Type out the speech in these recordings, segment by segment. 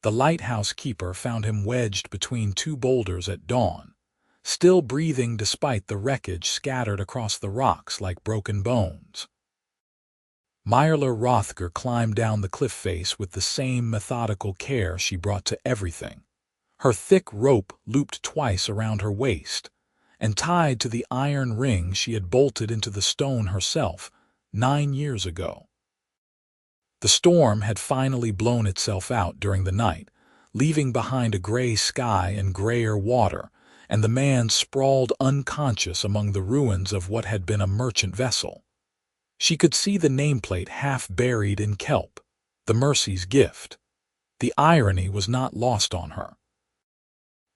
The lighthouse keeper found him wedged between two boulders at dawn, still breathing despite the wreckage scattered across the rocks like broken bones. Mirella Rothgar climbed down the cliff face with the same methodical care she brought to everything. Her thick rope looped twice around her waist and tied to the iron ring she had bolted into the stone herself 9 years ago. The storm had finally blown itself out during the night, leaving behind a gray sky and grayer water, and the man sprawled unconscious among the ruins of what had been a merchant vessel. She could see the nameplate half buried in kelp, the Mercy's gift. The irony was not lost on her.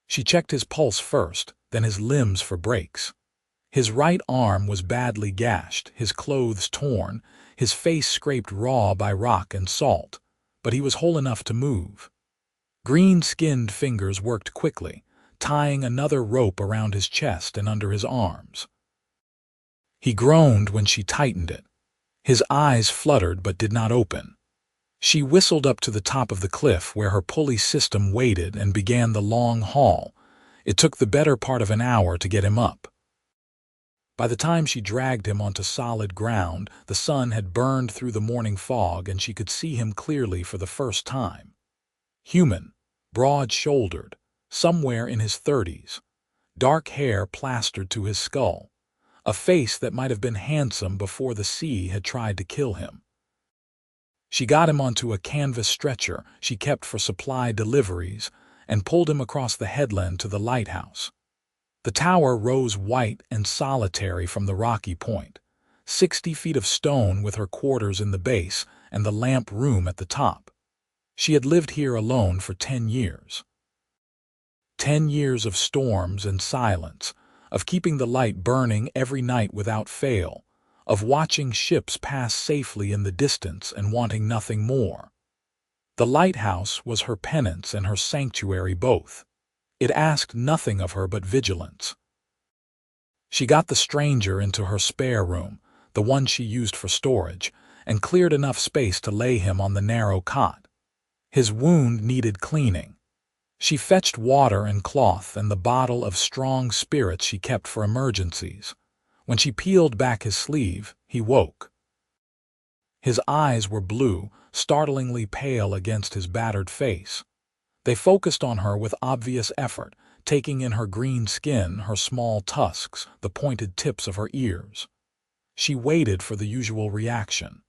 She checked his pulse first, then his limbs for breaks. His right arm was badly gashed, his clothes torn, his face scraped raw by rock and salt, but he was whole enough to move. Green-skinned fingers worked quickly, tying another rope around his chest and under his arms. He groaned when she tightened it. His eyes fluttered but did not open. She whistled up to the top of the cliff where her pulley system waited and began the long haul. It took the better part of an hour to get him up. By the time she dragged him onto solid ground, the sun had burned through the morning fog and she could see him clearly for the first time. Human, broad-shouldered, somewhere in his 30s, dark hair plastered to his skull, a face that might have been handsome before the sea had tried to kill him. She got him onto a canvas stretcher she kept for supply deliveries and pulled him across the headland to the lighthouse. The tower rose white and solitary from the rocky point, 60 feet of stone with her quarters in the base and the lamp room at the top. She had lived here alone for 10 years. 10 years of storms and silence, of keeping the light burning every night without fail, of watching ships pass safely in the distance and wanting nothing more. The lighthouse was her penance and her sanctuary both. It asked nothing of her but vigilance. She got the stranger into her spare room, the one she used for storage, and cleared enough space to lay him on the narrow cot. His wound needed cleaning. She fetched water and cloth and the bottle of strong spirits she kept for emergencies. When she peeled back his sleeve, he woke. His eyes were blue, startlingly pale against his battered face. They focused on her with obvious effort, taking in her green skin, her small tusks, the pointed tips of her ears. She waited for the usual reaction: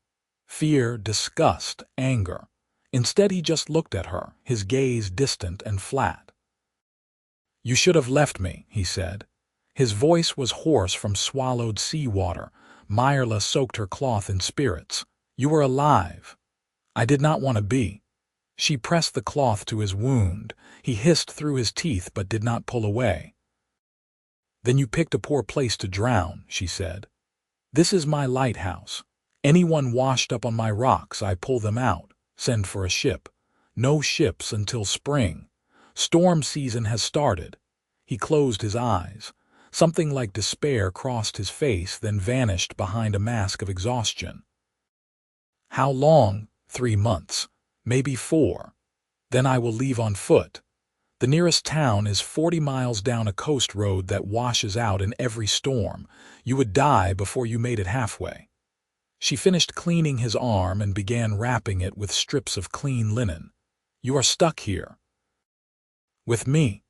fear, disgust, anger. Instead, he just looked at her, his gaze distant and flat. "You should have left me," he said. His voice was hoarse from swallowed seawater. Mirella soaked her cloth in spirits. "You were alive. I did not want to be." She pressed the cloth to his wound. He hissed through his teeth but did not pull away. "Then you picked a poor place to drown," she said. "This is my lighthouse. Anyone washed up on my rocks, I pull them out, send for a ship. No ships until spring. Storm season has started." He closed his eyes. Something like despair crossed his face, then vanished behind a mask of exhaustion. "How long?" 3 months. Maybe 4. Then I will leave on foot. The nearest town is 40 miles down a coast road that washes out in every storm. You would die before you made it halfway. She finished cleaning his arm and began wrapping it with strips of clean linen. "You are stuck here." "With me."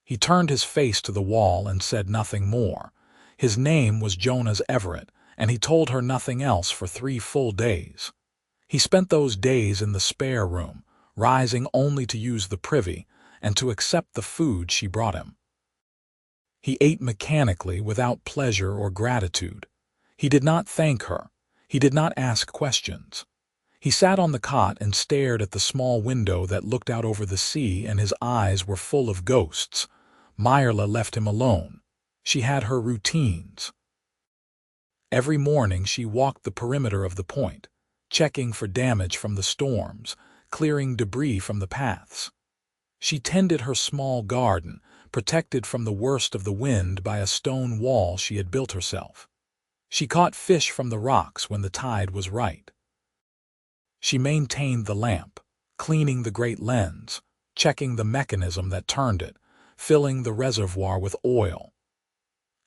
He turned his face to the wall and said nothing more. His name was Jonas Everett, and he told her nothing else for 3 full days. He spent those days in the spare room, rising only to use the privy and to accept the food she brought him. He ate mechanically, without pleasure or gratitude. He did not thank her. He did not ask questions. He sat on the cot and stared at the small window that looked out over the sea, and his eyes were full of ghosts. Mirella left him alone. She had her routines. Every morning she walked the perimeter of the point, checking for damage from the storms, clearing debris from the paths. She tended her small garden, protected from the worst of the wind by a stone wall she had built herself. She caught fish from the rocks when the tide was right. She maintained the lamp, cleaning the great lens, checking the mechanism that turned it, filling the reservoir with oil.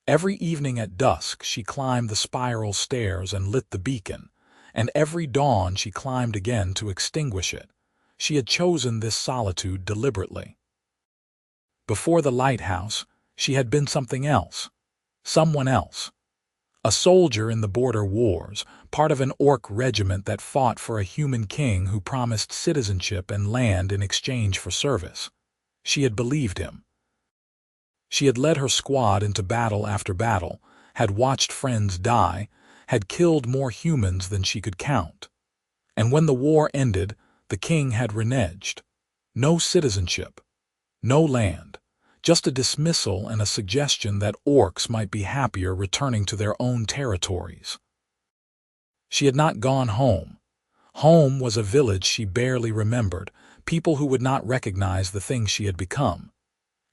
Every evening at dusk she climbed the spiral stairs and lit the beacon, and every dawn she climbed again to extinguish it. She had chosen this solitude deliberately. Before the lighthouse, she had been something else, someone else. A soldier in the border wars, part of an orc regiment that fought for a human king who promised citizenship and land in exchange for service. She had believed him. She had led her squad into battle after battle, had watched friends die, had killed more humans than she could count. And when the war ended, the king had reneged. No citizenship, no land. Just a dismissal and a suggestion that orcs might be happier returning to their own territories. She had not gone home. Home was a village she barely remembered, people who would not recognize the thing she had become.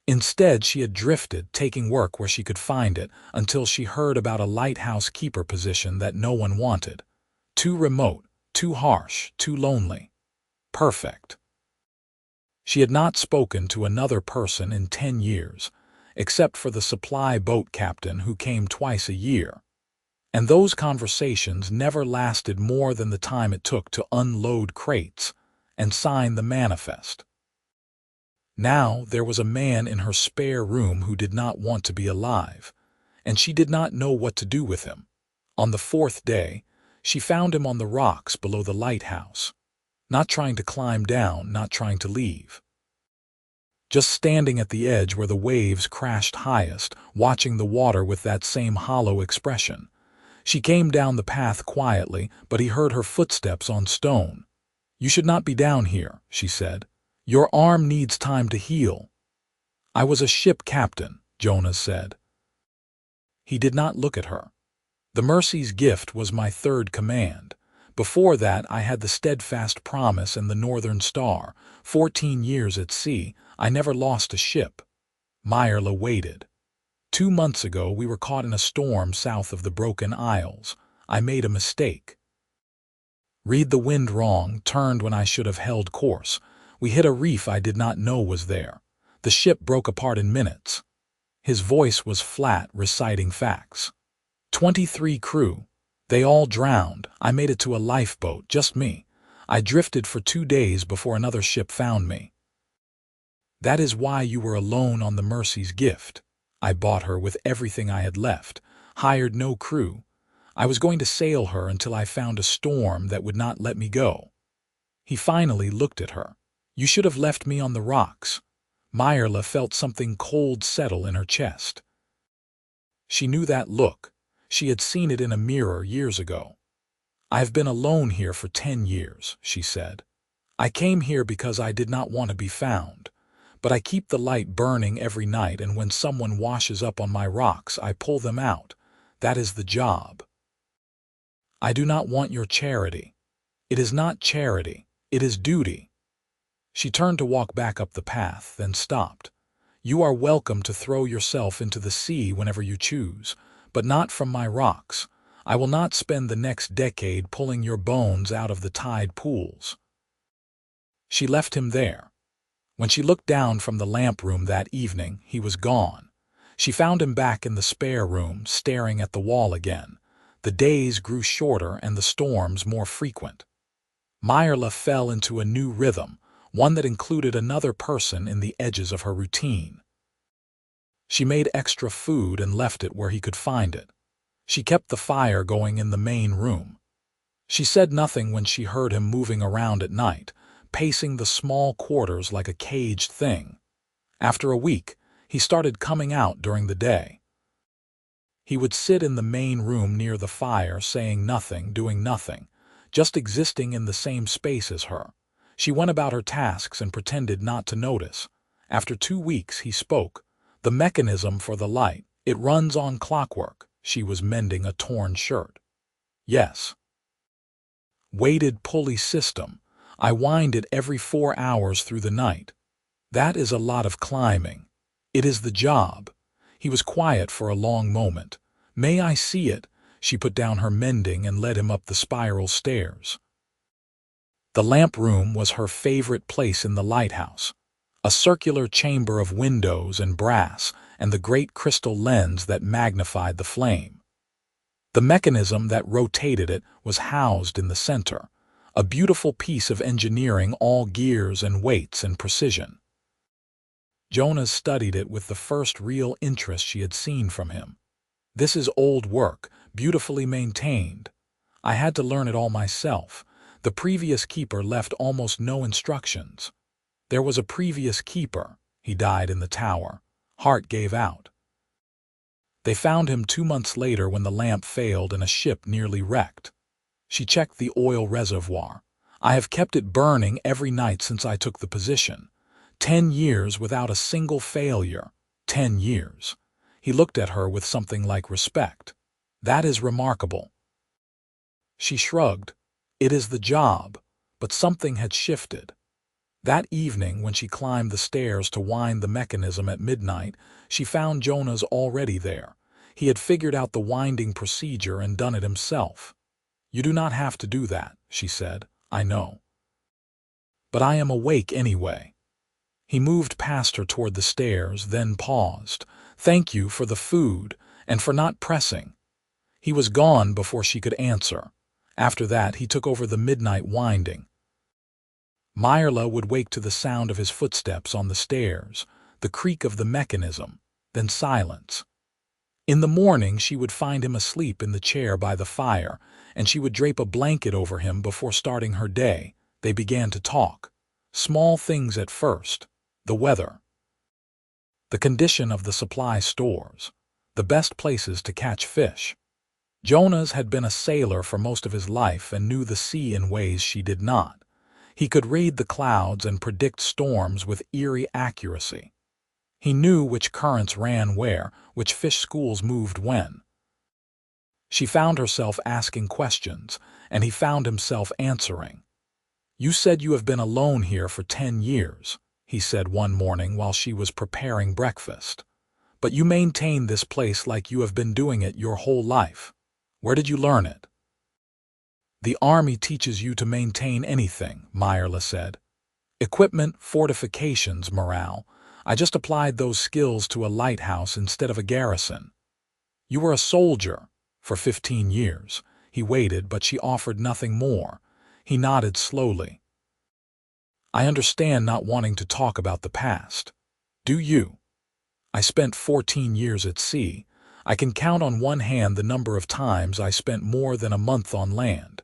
Instead, she had drifted, taking work where she could find it, until she heard about a lighthouse keeper position that no one wanted. Too remote, too harsh, too lonely. Perfect. She had not spoken to another person in 10 years, except for the supply boat captain who came twice a year. And those conversations never lasted more than the time it took to unload crates and sign the manifest. Now there was a man in her spare room who did not want to be alive, and she did not know what to do with him. On the 4th day, she found him on the rocks below the lighthouse. Not trying to climb down, not trying to leave. Just standing at the edge where the waves crashed highest, watching the water with that same hollow expression. She came down the path quietly, but he heard her footsteps on stone. "You should not be down here," she said. "Your arm needs time to heal." "I was a ship captain," Jonas said. He did not look at her. "The Mercy's gift was my 3rd command. Before that, I had the Steadfast Promise and the Northern Star. 14 years at sea, I never lost a ship." Mirella waited. "2 months ago, we were caught in a storm south of the Broken Isles. I made a mistake. Read the wind wrong, turned when I should have held course. We hit a reef I did not know was there. The ship broke apart in minutes." His voice was flat, reciting facts. 23 crew. They all drowned. I made it to a lifeboat, just me. I drifted for 2 days before another ship found me. "That is why you were alone on the Mercy's gift. I bought her with everything I had left, hired no crew. I was going to sail her until I found a storm that would not let me go." He finally looked at her. "You should have left me on the rocks." Mirella felt something cold settle in her chest. She knew that look. She had seen it in a mirror years ago. "I've been alone here for 10 years, she said. "I came here because I did not want to be found. But I keep the light burning every night, and when someone washes up on my rocks, I pull them out. That is the job." "I do not want your charity." "It is not charity. It is duty." She turned to walk back up the path, then stopped. "You are welcome to throw yourself into the sea whenever you choose, but not from my rocks. I will not spend the next decade pulling your bones out of the tide pools." She left him there. When she looked down from the lamp room that evening, he was gone. She found him back in the spare room, staring at the wall again. The days grew shorter and the storms more frequent. Mirella fell into a new rhythm, one that included another person in the edges of her routine. She made extra food and left it where he could find it. She kept the fire going in the main room. She said nothing when she heard him moving around at night, pacing the small quarters like a caged thing. After a week, he started coming out during the day. He would sit in the main room near the fire, saying nothing, doing nothing, just existing in the same space as her. She went about her tasks and pretended not to notice. After 2 weeks, he spoke. "The mechanism for the light, it runs on clockwork." She was mending a torn shirt. "Yes." "Weighted pulley system. I wind it every 4 hours through the night. That is a lot of climbing. It is the job." He was quiet for a long moment. "May I see it?" She put down her mending and led him up the spiral stairs. The lamp room was her favorite place in the lighthouse, a circular chamber of windows and brass and the great crystal lens that magnified the flame. The mechanism that rotated it was housed in the center, a beautiful piece of engineering, all gears and weights and precision. Jonas studied it with the first real interest she had seen from him. "This is old work, beautifully maintained. I had to learn it all myself. The previous keeper left almost no instructions. There was a previous keeper. He died in the tower. Heart gave out. They found him 2 months later when the lamp failed and a ship nearly wrecked. She checked the oil reservoir. I have kept it burning every night since I took the position. 10 years without a single failure. 10 years. He looked at her with something like respect. That is remarkable. She shrugged. It is the job, but something had shifted. That evening, when she climbed the stairs to wind the mechanism at midnight, she found Jonas already there. He had figured out the winding procedure and done it himself. "You do not have to do that," she said. "I know. But I am awake anyway." He moved past her toward the stairs, then paused. "Thank you for the food, and for not pressing." He was gone before she could answer. After that, he took over the midnight winding. Mirella would wake to the sound of his footsteps on the stairs, the creak of the mechanism, then silence. In the morning, she would find him asleep in the chair by the fire, and she would drape a blanket over him before starting her day. They began to talk. Small things at first. The weather. The condition of the supply stores. The best places to catch fish. Jonas had been a sailor for most of his life and knew the sea in ways she did not. He could read the clouds and predict storms with eerie accuracy. He knew which currents ran where, which fish schools moved when. She found herself asking questions, and he found himself answering. "You said you have been alone here for 10 years, he said one morning while she was preparing breakfast. "But you maintain this place like you have been doing it your whole life. Where did you learn it?" "The army teaches you to maintain anything," Mirella said. "Equipment, fortifications, morale. I just applied those skills to a lighthouse instead of a garrison." "You were a soldier for 15 years. He waited, but she offered nothing more. He nodded slowly. "I understand not wanting to talk about the past. Do you? I spent 14 years at sea. I can count on one hand the number of times I spent more than a month on land.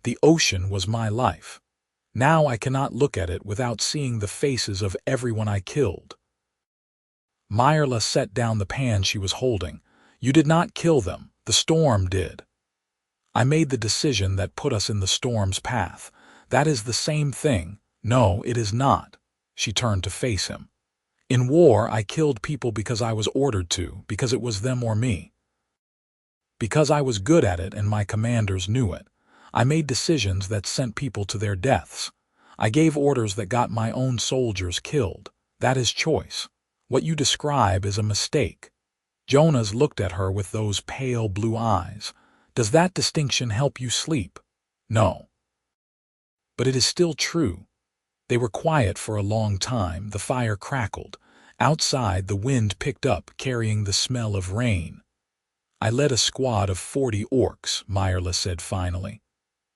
The ocean was my life. Now I cannot look at it without seeing the faces of everyone I killed." Mirella set down the pan she was holding. "You did not kill them. The storm did. I made the decision that put us in the storm's path. That is the same thing." "No, it is not." She turned to face him. "In war, I killed people because I was ordered to, because it was them or me. Because I was good at it and my commanders knew it. I made decisions that sent people to their deaths. I gave orders that got my own soldiers killed. That is choice. What you describe is a mistake." Jonas looked at her with those pale blue eyes. "Does that distinction help you sleep?" "No. But it is still true." They were quiet for a long time. The fire crackled. Outside, the wind picked up, carrying the smell of rain. "I led a squad of 40 orcs," Mirella said finally.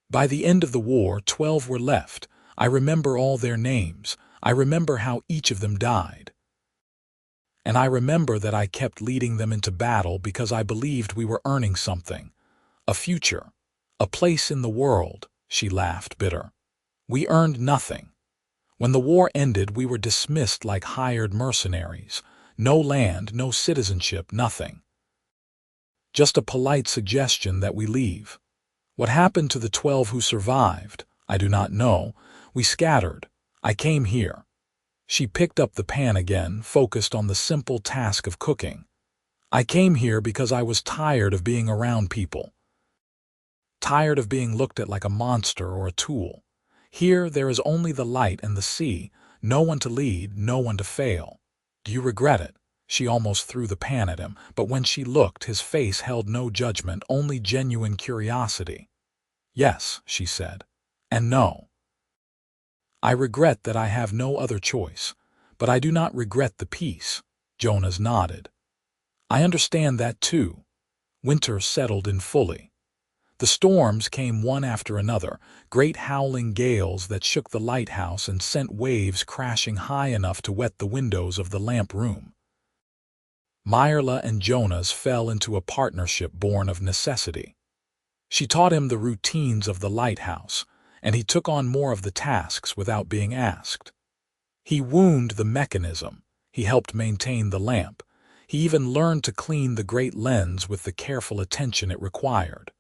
"By the end of the war, 12 were left. I remember all their names. I remember how each of them died. And I remember that I kept leading them into battle because I believed we were earning something. A future. A place in the world." She laughed, bitter. "We earned nothing. When the war ended, we were dismissed like hired mercenaries. No land, no citizenship, nothing. Just a polite suggestion that we leave. What happened to the 12 who survived? I do not know. We scattered. I came here." She picked up the pan again, focused on the simple task of cooking. "I came here because I was tired of being around people. Tired of being looked at like a monster or a tool. Here there is only the light and the sea, no one to lead, no one to fail. Do you regret it?" She almost threw the pan at him, but when she looked, his face held no judgment, only genuine curiosity. "Yes," she said. "And no." I regret that I have no other choice, but I do not regret the peace. Jonas nodded. I understand that too. Winter settled in fully. The storms came one after another, great howling gales that shook the lighthouse and sent waves crashing high enough to wet the windows of the lamp room. Mirella and Jonas fell into a partnership born of necessity. She taught him the routines of the lighthouse, and he took on more of the tasks without being asked. He wound the mechanism, he helped maintain the lamp, he even learned to clean the great lens with the careful attention it required.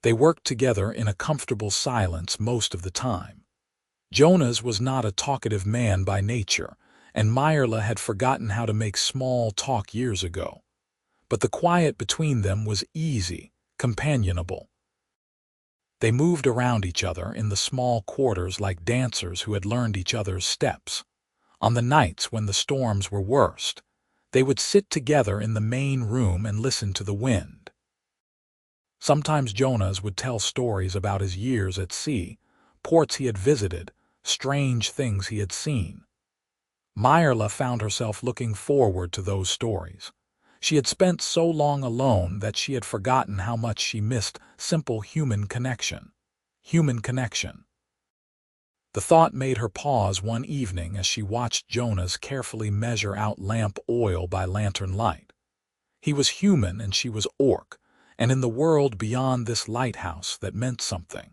They worked together in a comfortable silence most of the time. Jonas was not a talkative man by nature, and Mirella had forgotten how to make small talk years ago. But the quiet between them was easy, companionable. They moved around each other in the small quarters like dancers who had learned each other's steps. On the nights when the storms were worst, they would sit together in the main room and listen to the wind. Sometimes Jonas would tell stories about his years at sea, ports he had visited, strange things he had seen. Mirella found herself looking forward to those stories. She had spent so long alone that she had forgotten how much she missed simple human connection. Human connection. The thought made her pause one evening as she watched Jonas carefully measure out lamp oil by lantern light. He was human and she was orc, and in the world beyond this lighthouse that meant something.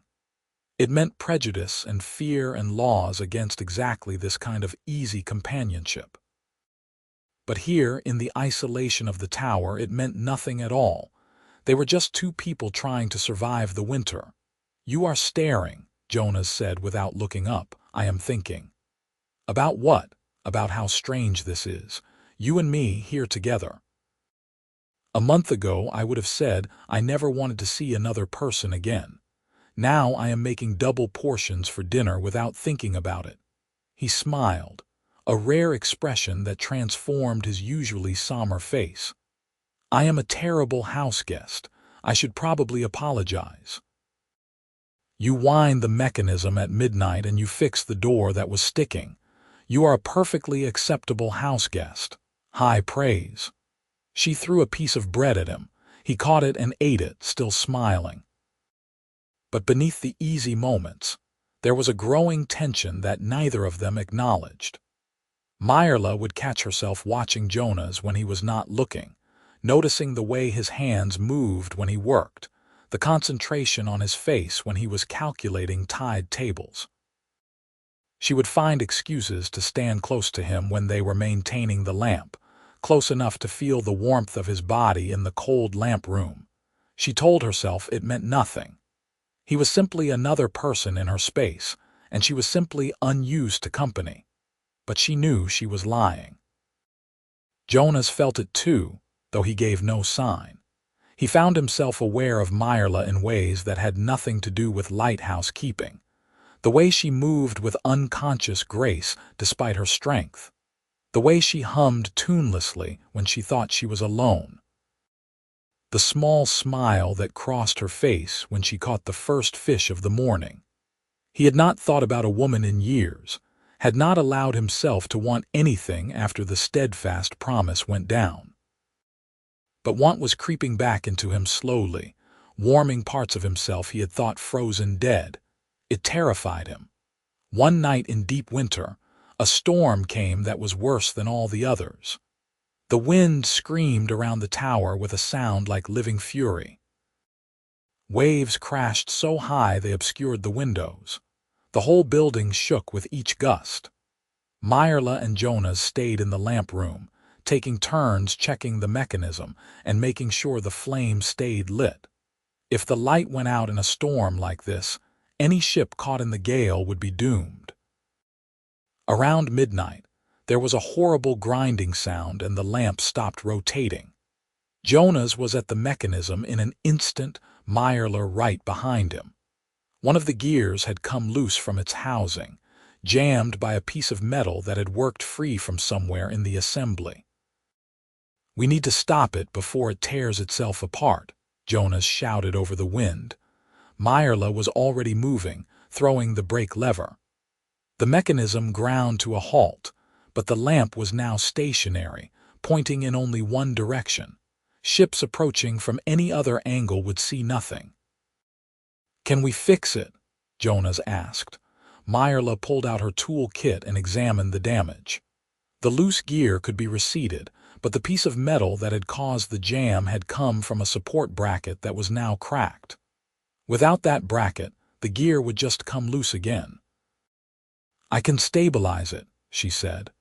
It meant prejudice and fear and laws against exactly this kind of easy companionship. But here, in the isolation of the tower, it meant nothing at all. They were just two people trying to survive the winter. You are staring, Jonas said without looking up. I am thinking. About what? About how strange this is. You and me here together. A month ago I would have said I never wanted to see another person again. Now I am making double portions for dinner without thinking about it. He smiled, a rare expression that transformed his usually somber face. I am a terrible house guest. I should probably apologize. You wind the mechanism at midnight and you fix the door that was sticking. You are a perfectly acceptable house guest. High praise. She threw a piece of bread at him. He caught it and ate it, still smiling. But beneath the easy moments, there was a growing tension that neither of them acknowledged. Mirella would catch herself watching Jonas when he was not looking, noticing the way his hands moved when he worked, the concentration on his face when he was calculating tide tables. She would find excuses to stand close to him when they were maintaining the lamp, close enough to feel the warmth of his body in the cold lamp room. She told herself it meant nothing. He was simply another person in her space, and she was simply unused to company. But she knew she was lying. Jonas felt it too, though he gave no sign. He found himself aware of Mirella in ways that had nothing to do with lighthouse keeping. The way she moved with unconscious grace despite her strength. The way she hummed tunelessly when she thought she was alone. The small smile that crossed her face when she caught the first fish of the morning. He had not thought about a woman in years, had not allowed himself to want anything after the steadfast promise went down. But want was creeping back into him slowly, warming parts of himself he had thought frozen dead. It terrified him. One night in deep winter, a storm came that was worse than all the others. The wind screamed around the tower with a sound like living fury. Waves crashed so high they obscured the windows. The whole building shook with each gust. Mirella and Jonas stayed in the lamp room, taking turns checking the mechanism and making sure the flame stayed lit. If the light went out in a storm like this, any ship caught in the gale would be doomed. Around midnight, there was a horrible grinding sound and the lamp stopped rotating. Jonas was at the mechanism in an instant, Mirella right behind him. One of the gears had come loose from its housing, jammed by a piece of metal that had worked free from somewhere in the assembly. We need to stop it before it tears itself apart, Jonas shouted over the wind. Mirella was already moving, throwing the brake lever. The mechanism ground to a halt, but the lamp was now stationary, pointing in only one direction. Ships approaching from any other angle would see nothing. "Can we fix it?" Jonas asked. Mirella pulled out her tool kit and examined the damage. The loose gear could be reseated, but the piece of metal that had caused the jam had come from a support bracket that was now cracked. Without that bracket, the gear would just come loose again. "I can stabilize it," she said.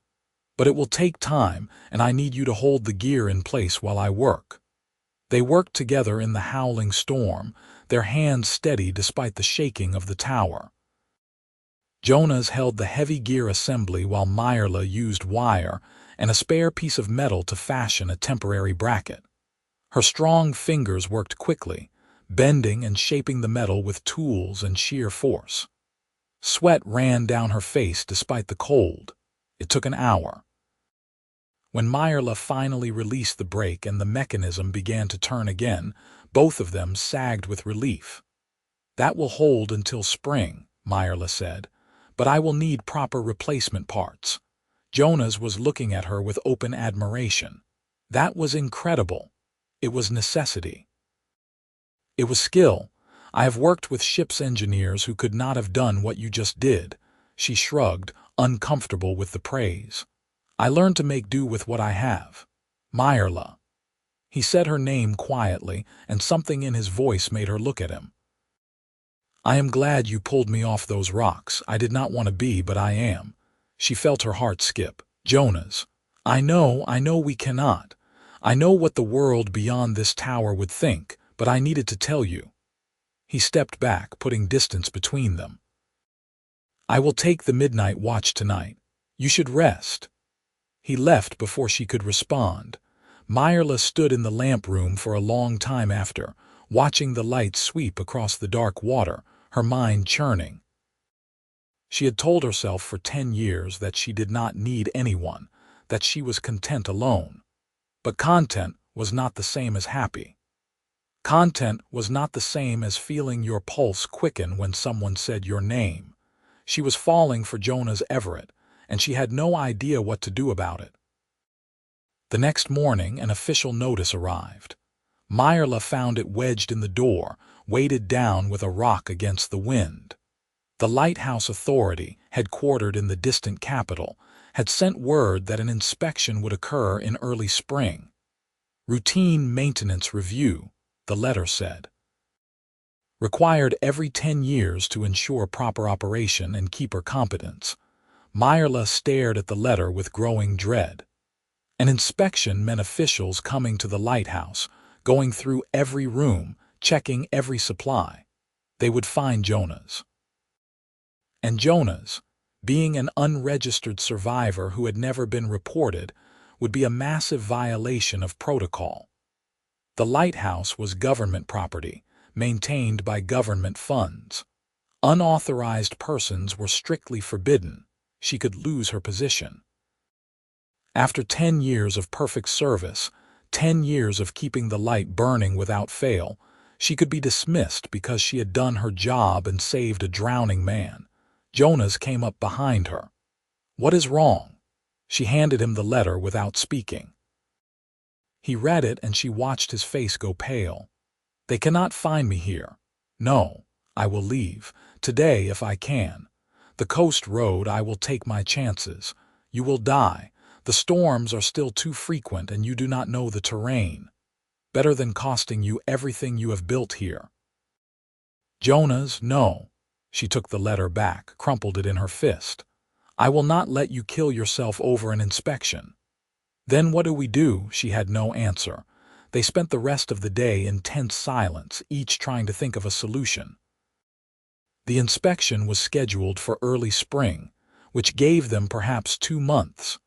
"But it will take time, and I need you to hold the gear in place while I work." They worked together in the howling storm, their hands steady despite the shaking of the tower. Jonas held the heavy gear assembly while Mirella used wire and a spare piece of metal to fashion a temporary bracket. Her strong fingers worked quickly, bending and shaping the metal with tools and sheer force. Sweat ran down her face despite the cold. It took an hour. When Mirella finally released the brake and the mechanism began to turn again, both of them sagged with relief. "That will hold until spring," Mirella said, "but I will need proper replacement parts." Jonas was looking at her with open admiration. That was incredible. It was necessity. "It was skill. I have worked with ship's engineers who could not have done what you just did." She shrugged, uncomfortable with the praise. "I learned to make do with what I have." "Mirella." He said her name quietly, and something in his voice made her look at him. "I am glad you pulled me off those rocks. I did not want to be, but I am." She felt her heart skip. "Jonas, I know we cannot. I know what the world beyond this tower would think, but I needed to tell you." He stepped back, putting distance between them. "I will take the midnight watch tonight. You should rest." He left before she could respond. Mirella stood in the lamp room for a long time after, watching the light sweep across the dark water, her mind churning. She had told herself for 10 years that she did not need anyone, that she was content alone. But content was not the same as happy. Content was not the same as feeling your pulse quicken when someone said your name. She was falling for Jonas Everett, and she had no idea what to do about it. The next morning, an official notice arrived. Mirella found it wedged in the door, weighted down with a rock against the wind. The Lighthouse Authority, headquartered in the distant capital, had sent word that an inspection would occur in early spring. "Routine maintenance review," the letter said. "Required every 10 years to ensure proper operation and keep her competence." Mirella stared at the letter with growing dread. An inspection meant officials coming to the lighthouse, going through every room, checking every supply. They would find Jonas. And Jonas, being an unregistered survivor who had never been reported, would be a massive violation of protocol. The lighthouse was government property, maintained by government funds. Unauthorized persons were strictly forbidden. She could lose her position. After 10 years of perfect service, 10 years of keeping the light burning without fail, she could be dismissed because she had done her job and saved a drowning man. Jonas came up behind her. "What is wrong?" She handed him the letter without speaking. He read it and she watched his face go pale. "They cannot find me here. No, I will leave. Today if I can. The coast road, I will take my chances. You will die. The storms are still too frequent and you do not know the terrain. Better than costing you everything you have built here." "Jonas, no." She took the letter back, crumpled it in her fist. "I will not let you kill yourself over an inspection." "Then what do we do?" She had no answer. They spent the rest of the day in tense silence, each trying to think of a solution. The inspection was scheduled for early spring, which gave them perhaps 2 months.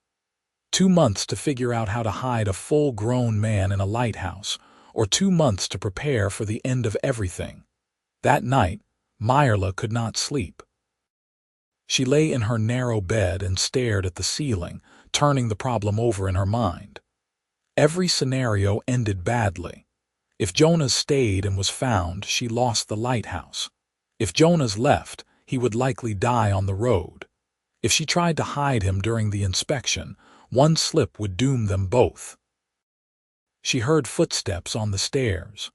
2 months to figure out how to hide a full-grown man in a lighthouse, or 2 months to prepare for the end of everything. That night, Mirella could not sleep. She lay in her narrow bed and stared at the ceiling, turning the problem over in her mind. Every scenario ended badly. If Jonas stayed and was found, she lost the lighthouse. If Jonas left, he would likely die on the road. If she tried to hide him during the inspection, one slip would doom them both. She heard footsteps on the stairs.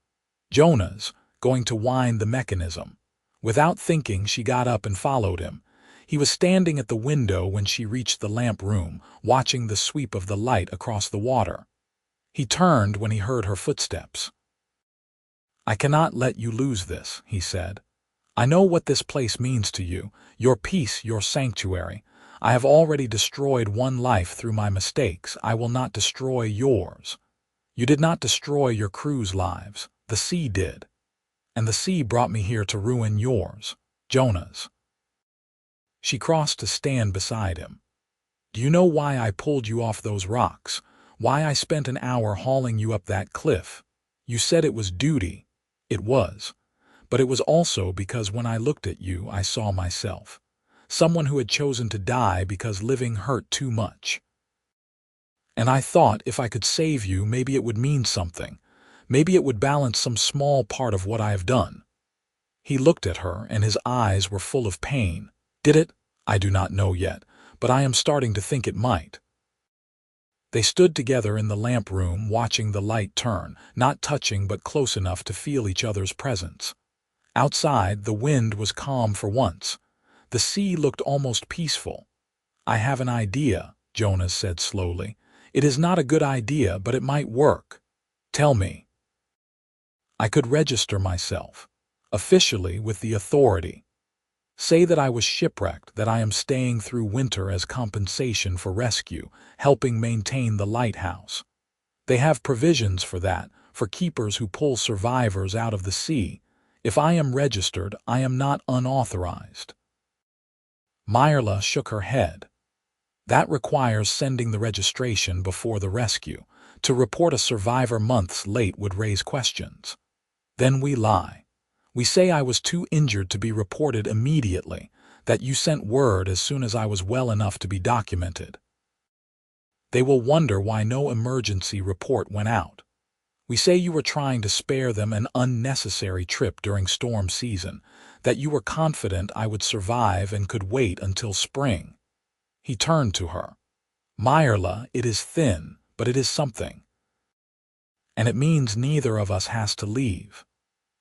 Jonas, going to wind the mechanism. Without thinking, she got up and followed him. He was standing at the window when she reached the lamp room, watching the sweep of the light across the water. He turned when he heard her footsteps. "I cannot let you lose this," he said. "I know what this place means to you, your peace, your sanctuary. I have already destroyed one life through my mistakes. I will not destroy yours. You did not destroy your crew's lives. The sea did. And the sea brought me here to ruin yours, Jonas." She crossed to stand beside him. "Do you know why I pulled you off those rocks? Why I spent an hour hauling you up that cliff? You said it was duty. It was. But it was also because when I looked at you, I saw myself. Someone who had chosen to die because living hurt too much. And I thought if I could save you, maybe it would mean something. Maybe it would balance some small part of what I have done." He looked at her, and his eyes were full of pain. "Did it? I do not know yet, but I am starting to think it might." They stood together in the lamp room, watching the light turn, not touching but close enough to feel each other's presence. Outside, the wind was calm for once. The sea looked almost peaceful. "I have an idea," Jonas said slowly. "It is not a good idea, but it might work." "Tell me." "I could register myself, officially with the authority. Say that I was shipwrecked, that I am staying through winter as compensation for rescue, helping maintain the lighthouse. They have provisions for that, for keepers who pull survivors out of the sea. If I am registered, I am not unauthorized." Mirella shook her head. "That requires sending the registration before the rescue. To report a survivor months late would raise questions. Then we lie. We say I was too injured to be reported immediately, that you sent word as soon as I was well enough to be documented. They will wonder why no emergency report went out. We say you were trying to spare them an unnecessary trip during storm season, that you were confident I would survive and could wait until spring." He turned to her. "Mirella, it is thin, but it is something. And it means neither of us has to leave."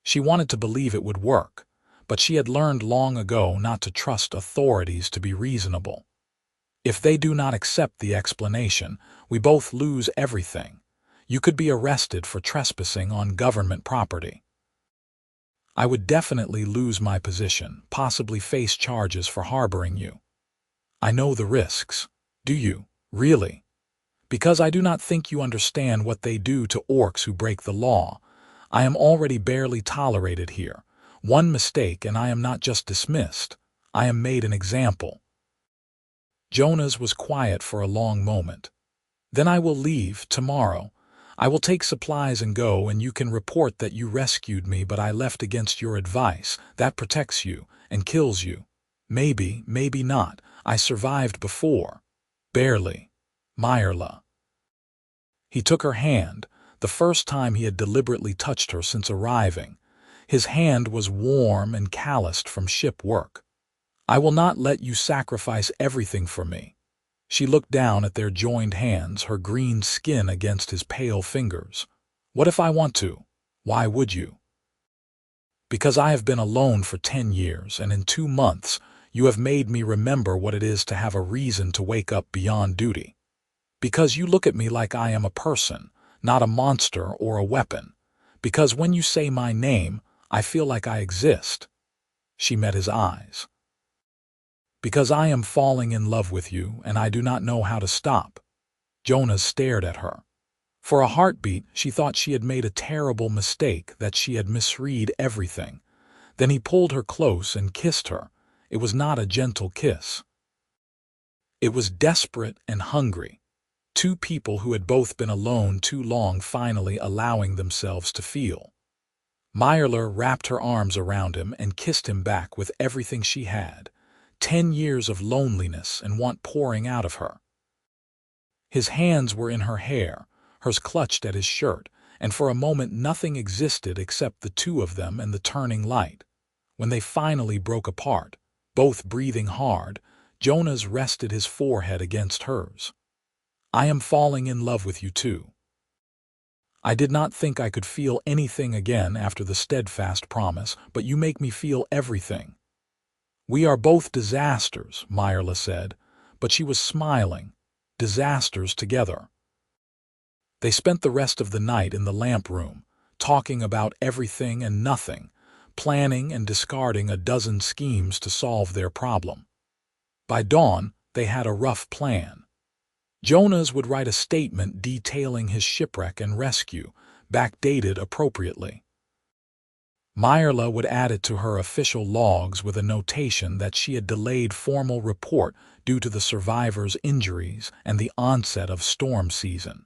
She wanted to believe it would work, but she had learned long ago not to trust authorities to be reasonable. "If they do not accept the explanation, we both lose everything. You could be arrested for trespassing on government property. I would definitely lose my position, possibly face charges for harboring you. I know the risks. Do you, really? Because I do not think you understand what they do to orcs who break the law. I am already barely tolerated here. One mistake and I am not just dismissed. I am made an example." Jonas was quiet for a long moment. "Then I will leave tomorrow. I will take supplies and go, and you can report that you rescued me, but I left against your advice. That protects you and kills you. Maybe, maybe not. I survived before. Barely. Mirella." He took her hand, the first time he had deliberately touched her since arriving. His hand was warm and calloused from ship work. "I will not let you sacrifice everything for me." She looked down at their joined hands, her green skin against his pale fingers. "What if I want to? Why would you?" "Because I have been alone for 10 years, and in 2 months you have made me remember what it is to have a reason to wake up beyond duty. Because you look at me like I am a person, not a monster or a weapon. Because when you say my name, I feel like I exist." She met his eyes. "Because I am falling in love with you, and I do not know how to stop." Jonas stared at her. For a heartbeat, she thought she had made a terrible mistake, that she had misread everything. Then he pulled her close and kissed her. It was not a gentle kiss. It was desperate and hungry. Two people who had both been alone too long finally allowing themselves to feel. Mirella wrapped her arms around him and kissed him back with everything she had. 10 years of loneliness and want pouring out of her. His hands were in her hair, hers clutched at his shirt, and for a moment nothing existed except the two of them and the turning light. When they finally broke apart, both breathing hard, Jonas rested his forehead against hers. "I am falling in love with you too. I did not think I could feel anything again after the steadfast promise, but you make me feel everything." "We are both disasters," Mirella said, but she was smiling. Disasters together. They spent the rest of the night in the lamp room, talking about everything and nothing, planning and discarding a dozen schemes to solve their problem. By dawn, they had a rough plan. Jonas would write a statement detailing his shipwreck and rescue, backdated appropriately. Mirella would add it to her official logs with a notation that she had delayed formal report due to the survivors' injuries and the onset of storm season.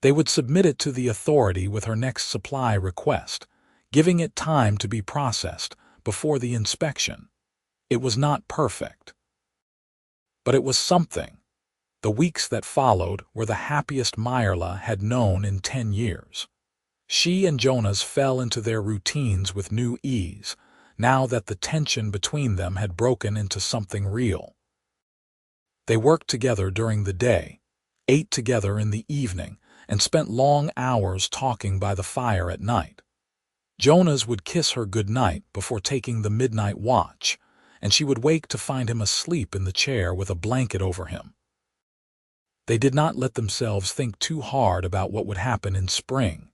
They would submit it to the authority with her next supply request, giving it time to be processed before the inspection. It was not perfect, but it was something. The weeks that followed were the happiest Mirella had known in 10 years. She and Jonas fell into their routines with new ease, now that the tension between them had broken into something real. They worked together during the day, ate together in the evening, and spent long hours talking by the fire at night. Jonas would kiss her goodnight before taking the midnight watch, and she would wake to find him asleep in the chair with a blanket over him. They did not let themselves think too hard about what would happen in spring.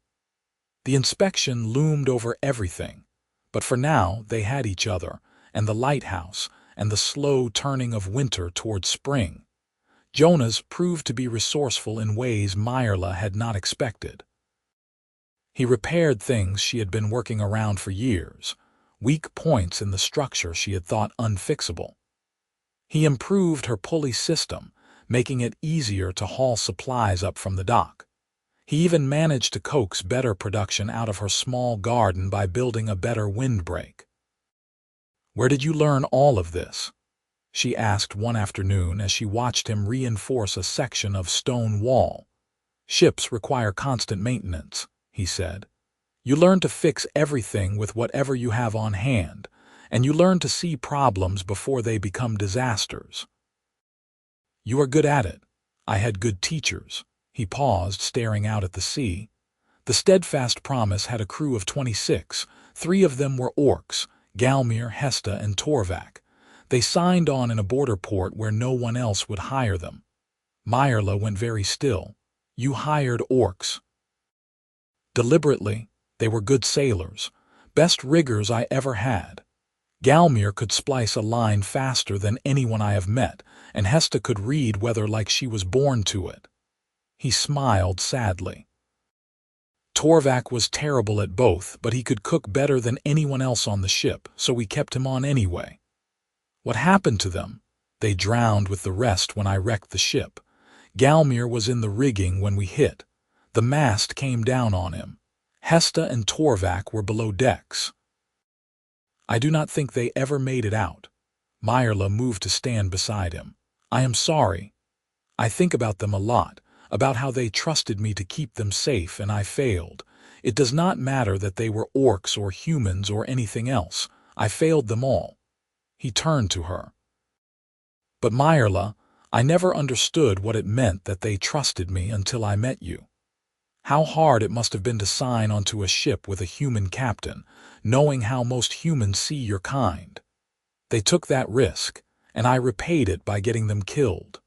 The inspection loomed over everything, but for now they had each other, and the lighthouse, and the slow turning of winter toward spring. Jonas proved to be resourceful in ways Mirella had not expected. He repaired things she had been working around for years, weak points in the structure she had thought unfixable. He improved her pulley system, making it easier to haul supplies up from the dock. He even managed to coax better production out of her small garden by building a better windbreak. "Where did you learn all of this?" she asked one afternoon as she watched him reinforce a section of stone wall. "Ships require constant maintenance," he said. "You learn to fix everything with whatever you have on hand, and you learn to see problems before they become disasters. You are good at it. I had good teachers." He paused, staring out at the sea. The steadfast promise had a crew of 26. 3 of them were orcs, Galmir, Hesta, and Torvak. They signed on in a border port where no one else would hire them. Mirella went very still. "You hired orcs." "Deliberately. They were good sailors. Best riggers I ever had. Galmir could splice a line faster than anyone I have met, and Hesta could read weather like she was born to it." He smiled sadly. "Torvak was terrible at both, but he could cook better than anyone else on the ship, so we kept him on anyway." "What happened to them?" "They drowned with the rest when I wrecked the ship. Galmir was in the rigging when we hit. The mast came down on him. Hesta and Torvak were below decks. I do not think they ever made it out." Mirella moved to stand beside him. "I am sorry. I think about them a lot, about how they trusted me to keep them safe and I failed. It does not matter that they were orcs or humans or anything else. I failed them all." He turned to her. "But Mirella, I never understood what it meant that they trusted me until I met you. How hard it must have been to sign onto a ship with a human captain, knowing how most humans see your kind. They took that risk, and I repaid it by getting them killed."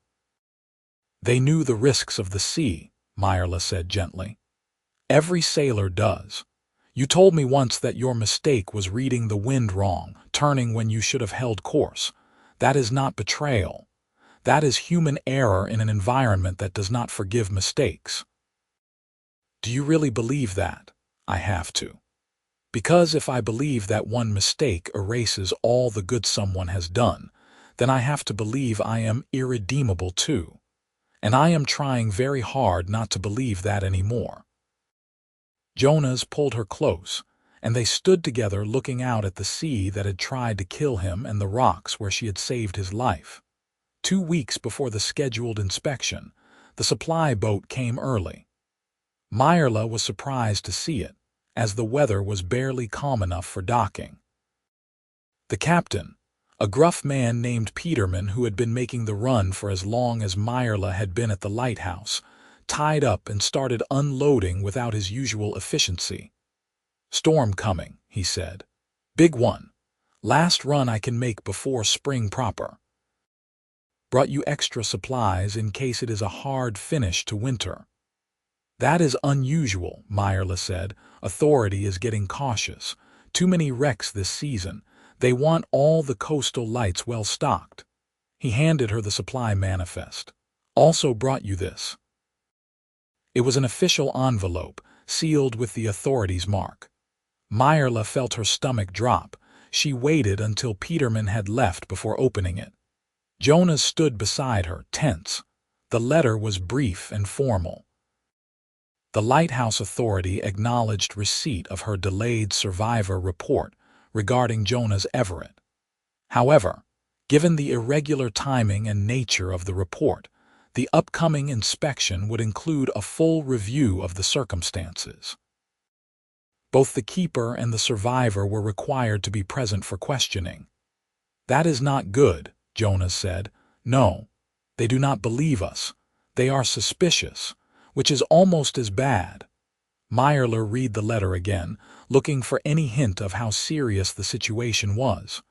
"They knew the risks of the sea," Mirella said gently. "Every sailor does. You told me once that your mistake was reading the wind wrong, turning when you should have held course. That is not betrayal. That is human error in an environment that does not forgive mistakes." "Do you really believe that?" "I have to. Because if I believe that one mistake erases all the good someone has done, then I have to believe I am irredeemable too. And I am trying very hard not to believe that anymore." Jonas pulled her close, and they stood together looking out at the sea that had tried to kill him and the rocks where she had saved his life. 2 weeks before the scheduled inspection, the supply boat came early. Mirella was surprised to see it, as the weather was barely calm enough for docking. The captain, a gruff man named Peterman who had been making the run for as long as Mirella had been at the lighthouse, tied up and started unloading without his usual efficiency. "Storm coming," he said. "Big one. Last run I can make before spring proper. Brought you extra supplies in case it is a hard finish to winter." "That is unusual," Mirella said. "Authority is getting cautious. Too many wrecks this season. They want all the coastal lights well stocked." He handed her the supply manifest. "Also brought you this." It was an official envelope, sealed with the authorities' mark. Mirella felt her stomach drop. She waited until Peterman had left before opening it. Jonas stood beside her, tense. The letter was brief and formal. The Lighthouse Authority acknowledged receipt of her delayed survivor report regarding Jonas Everett. However, given the irregular timing and nature of the report, the upcoming inspection would include a full review of the circumstances. Both the keeper and the survivor were required to be present for questioning. "That is not good," Jonas said. "No, they do not believe us. They are suspicious, which is almost as bad." Mirella read the letter again, looking for any hint of how serious the situation was.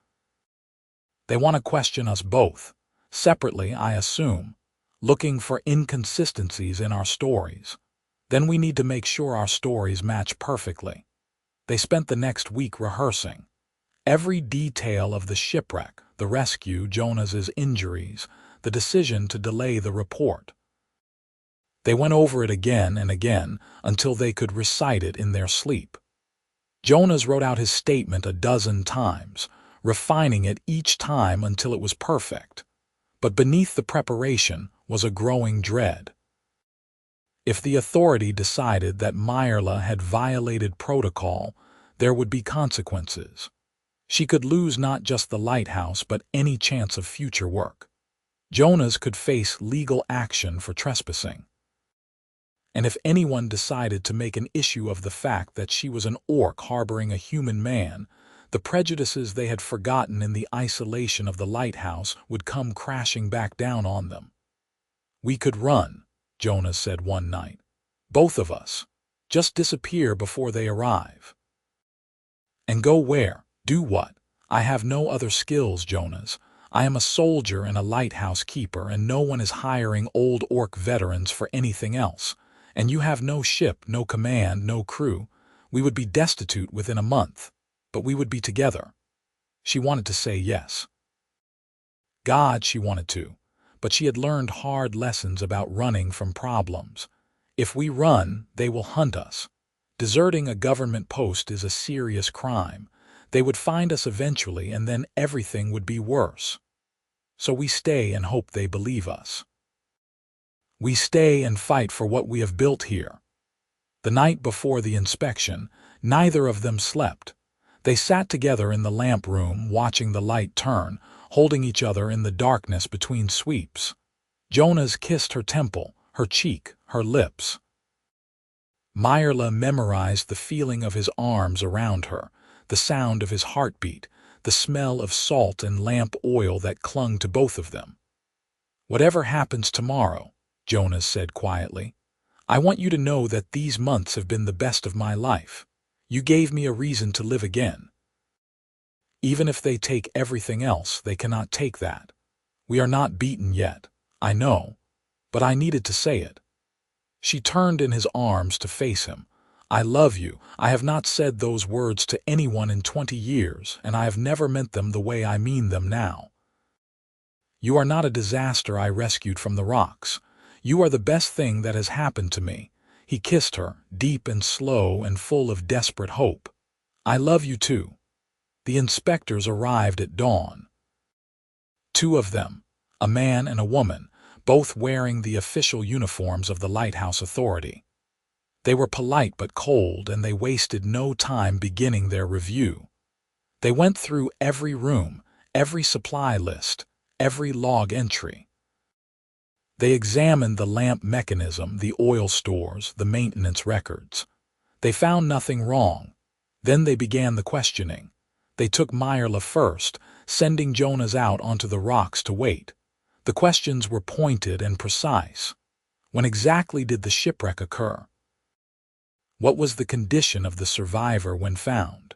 "They want to question us both, separately, I assume, looking for inconsistencies in our stories. Then we need to make sure our stories match perfectly." They spent the next week rehearsing. Every detail of the shipwreck, the rescue, Jonas's injuries, the decision to delay the report. They went over it again and again until they could recite it in their sleep. Jonas wrote out his statement a dozen times, refining it each time until it was perfect. But beneath the preparation was a growing dread. If the authority decided that Mirella had violated protocol, there would be consequences. She could lose not just the lighthouse but any chance of future work. Jonas could face legal action for trespassing. And if anyone decided to make an issue of the fact that she was an orc harboring a human man, the prejudices they had forgotten in the isolation of the lighthouse would come crashing back down on them. "We could run," Jonas said one night. "Both of us. Just disappear before they arrive." "And go where? Do what? I have no other skills, Jonas. I am a soldier and a lighthouse keeper, and no one is hiring old orc veterans for anything else. And you have no ship, no command, no crew. We would be destitute within a month, but we would be together." She wanted to say yes. God, she wanted to, but she had learned hard lessons about running from problems. If we run, they will hunt us. Deserting a government post is a serious crime. They would find us eventually, and then everything would be worse. So we stay and hope they believe us. We stay and fight for what we have built here. The night before the inspection, neither of them slept. They sat together in the lamp room, watching the light turn, holding each other in the darkness between sweeps. Jonas kissed her temple, her cheek, her lips. Mirella memorized the feeling of his arms around her, the sound of his heartbeat, the smell of salt and lamp oil that clung to both of them. "Whatever happens tomorrow," Jonas said quietly, "I want you to know that these months have been the best of my life. You gave me a reason to live again. Even if they take everything else, they cannot take that. We are not beaten yet, I know, but I needed to say it." She turned in his arms to face him. "I love you. I have not said those words to anyone in 20 years, and I have never meant them the way I mean them now. You are not a disaster I rescued from the rocks. You are the best thing that has happened to me." He kissed her, deep and slow and full of desperate hope. "I love you too." The inspectors arrived at dawn. 2 of them, a man and a woman, both wearing the official uniforms of the Lighthouse Authority. They were polite but cold, and they wasted no time beginning their review. They went through every room, every supply list, every log entry. They examined the lamp mechanism, the oil stores, the maintenance records. They found nothing wrong. Then they began the questioning. They took Mirella first, sending Jonas out onto the rocks to wait. The questions were pointed and precise. When exactly did the shipwreck occur? What was the condition of the survivor when found?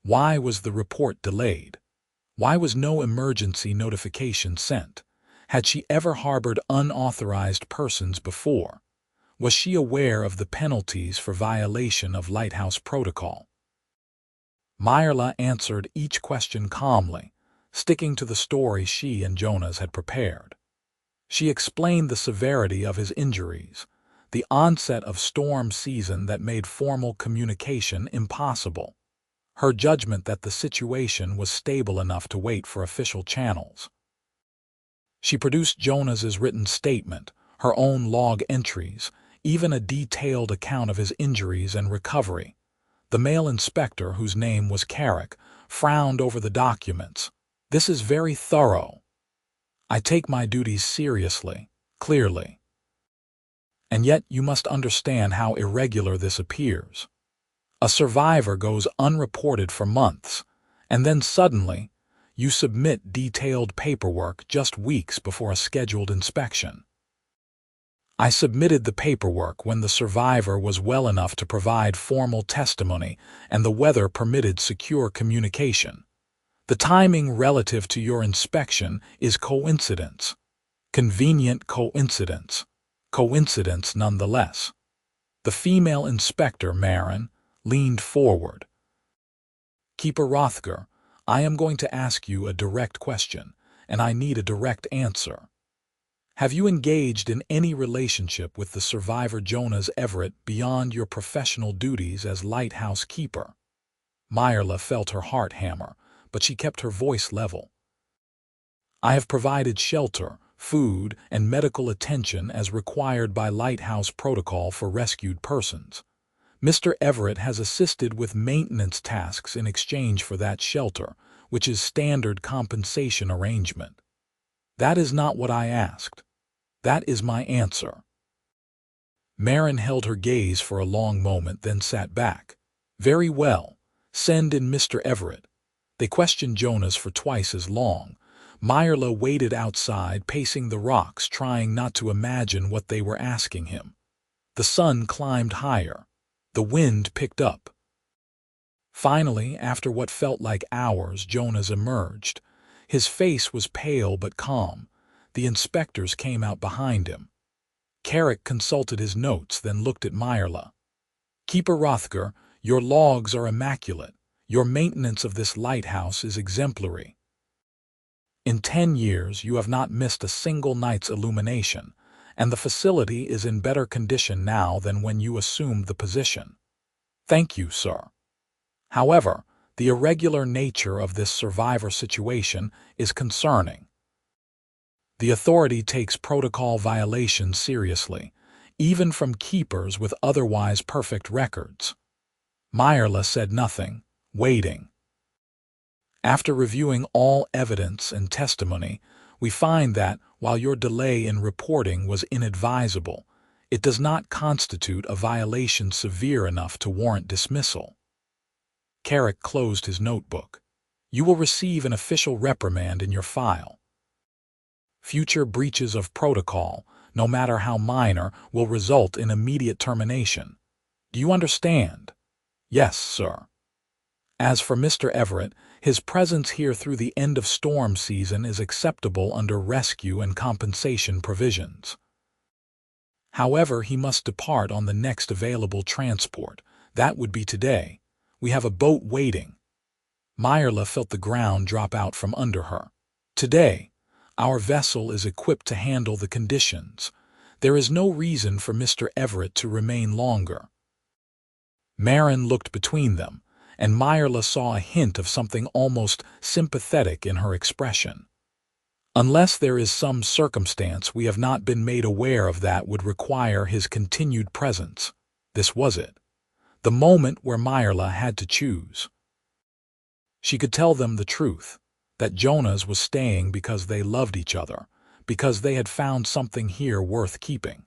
Why was the report delayed? Why was no emergency notification sent? Had she ever harbored unauthorized persons before? Was she aware of the penalties for violation of Lighthouse protocol? Mirella answered each question calmly, sticking to the story she and Jonas had prepared. She explained the severity of his injuries, the onset of storm season that made formal communication impossible, her judgment that the situation was stable enough to wait for official channels. She produced Jonas's written statement, her own log entries, even a detailed account of his injuries and recovery. The male inspector, whose name was Carrick, frowned over the documents. "This is very thorough. I take my duties seriously, clearly. And yet you must understand how irregular this appears. A survivor goes unreported for months, and then suddenly you submit detailed paperwork just weeks before a scheduled inspection." "I submitted the paperwork when the survivor was well enough to provide formal testimony and the weather permitted secure communication. The timing relative to your inspection is coincidence. Convenient coincidence. Coincidence nonetheless." The female inspector, Marin, leaned forward. "Keeper Rothgar, I am going to ask you a direct question, and I need a direct answer. Have you engaged in any relationship with the survivor Jonas Everett beyond your professional duties as lighthouse keeper?" Mirella felt her heart hammer, but she kept her voice level. "I have provided shelter, food, and medical attention as required by Lighthouse protocol for rescued persons. Mr. Everett has assisted with maintenance tasks in exchange for that shelter, which is standard compensation arrangement. That is not what I asked. That is my answer." Marin held her gaze for a long moment, then sat back. "Very well. Send in Mr. Everett." They questioned Jonas for twice as long. Mirella waited outside, pacing the rocks, trying not to imagine what they were asking him. The sun climbed higher. The wind picked up. Finally, after what felt like hours, Jonas emerged. His face was pale but calm. The inspectors came out behind him. Carrick consulted his notes, then looked at Mirella. "Keeper Rothgar, your logs are immaculate. Your maintenance of this lighthouse is exemplary. In 10 years you have not missed a single night's illumination, and the facility is in better condition now than when you assumed the position. Thank you, sir. However, the irregular nature of this survivor situation is concerning. The authority takes protocol violations seriously, even from keepers with otherwise perfect records." Mirella said nothing, waiting. "After reviewing all evidence and testimony, we find that, while your delay in reporting was inadvisable, it does not constitute a violation severe enough to warrant dismissal." Carrick closed his notebook. "You will receive an official reprimand in your file. Future breaches of protocol, no matter how minor, will result in immediate termination. Do you understand?" "Yes, sir." "As for Mr. Everett, his presence here through the end of storm season is acceptable under rescue and compensation provisions. However, he must depart on the next available transport. That would be today. We have a boat waiting." Mirella felt the ground drop out from under her. "Today, our vessel is equipped to handle the conditions. There is no reason for Mr. Everett to remain longer." Marin looked between them, and Mirella saw a hint of something almost sympathetic in her expression. "Unless there is some circumstance we have not been made aware of that would require his continued presence." This was it. The moment where Mirella had to choose. She could tell them the truth, that Jonas was staying because they loved each other, because they had found something here worth keeping.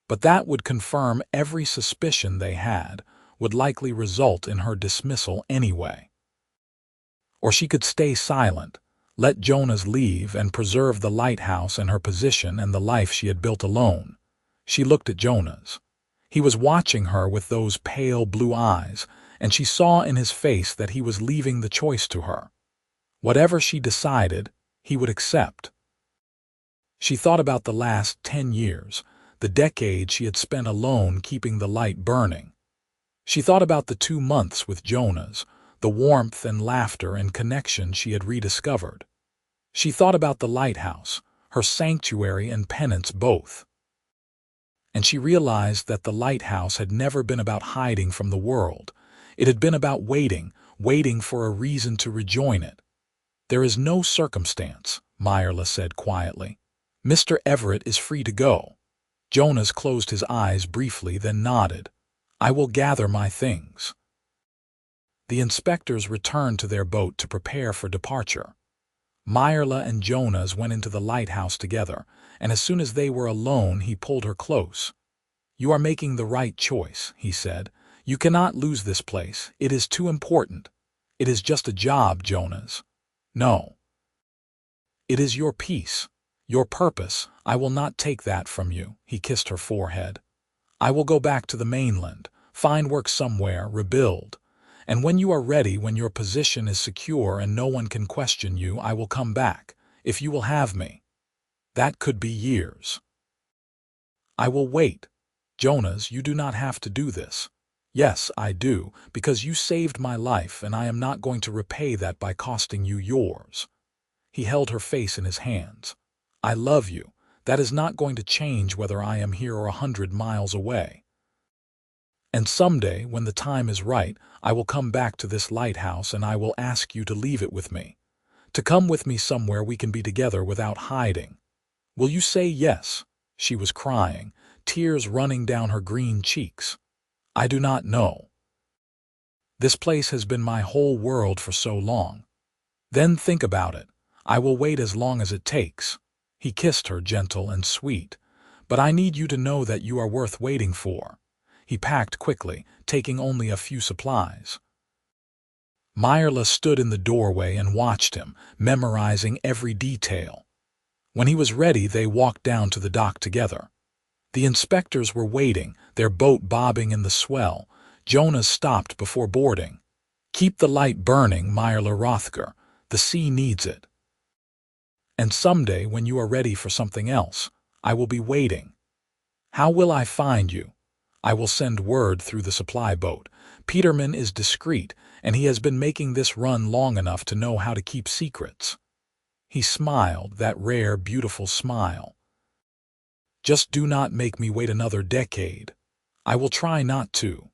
But that would confirm every suspicion they had, would likely result in her dismissal anyway. Or she could stay silent, Let Jonas leave and preserve the lighthouse and her position and the life she had built alone. She looked at Jonas. He was watching her with those pale blue eyes, and she saw in his face that he was leaving the choice to her. Whatever she decided, he would accept. She thought about the last 10 years, the decade she had spent alone keeping the light burning. She thought about the 2 months with Jonas, the warmth and laughter and connection she had rediscovered. She thought about the lighthouse, her sanctuary and penance both. And she realized that the lighthouse had never been about hiding from the world. It had been about waiting for a reason to rejoin it. "There is no circumstance," Mirella said quietly. "Mr. Everett is free to go." Jonas closed his eyes briefly, then nodded. "I will gather my things." The inspectors returned to their boat to prepare for departure. Mirella and Jonas went into the lighthouse together, and as soon as they were alone, he pulled her close. "You are making the right choice," he said. "You cannot lose this place. It is too important. It is just a job, Jonas. No. It is your peace, your purpose. I will not take that from you." He kissed her forehead. "I will go back to the mainland, find work somewhere, rebuild. And when you are ready, when your position is secure and no one can question you, I will come back, if you will have me. That could be years. I will wait. Jonas, you do not have to do this." "Yes, I do, because you saved my life, and I am not going to repay that by costing you yours." He held her face in his hands. "I love you. That is not going to change whether I am here or 100 miles away. And someday, when the time is right, I will come back to this lighthouse and I will ask you to leave it with me, to come with me somewhere we can be together without hiding. Will you say yes?" She was crying, tears running down her green cheeks. "I do not know. This place has been my whole world for so long." "Then think about it. I will wait as long as it takes." He kissed her, gentle and sweet. "But I need you to know that you are worth waiting for." He packed quickly, taking only a few supplies. Mirella stood in the doorway and watched him, memorizing every detail. When he was ready, they walked down to the dock together. The inspectors were waiting, their boat bobbing in the swell. Jonas stopped before boarding. "Keep the light burning, Mirella Rothgar. The sea needs it. And someday, when you are ready for something else, I will be waiting. How will I find you? I will send word through the supply boat. Peterman is discreet, and he has been making this run long enough to know how to keep secrets." He smiled, that rare, beautiful smile. "Just do not make me wait another decade. I will try not to."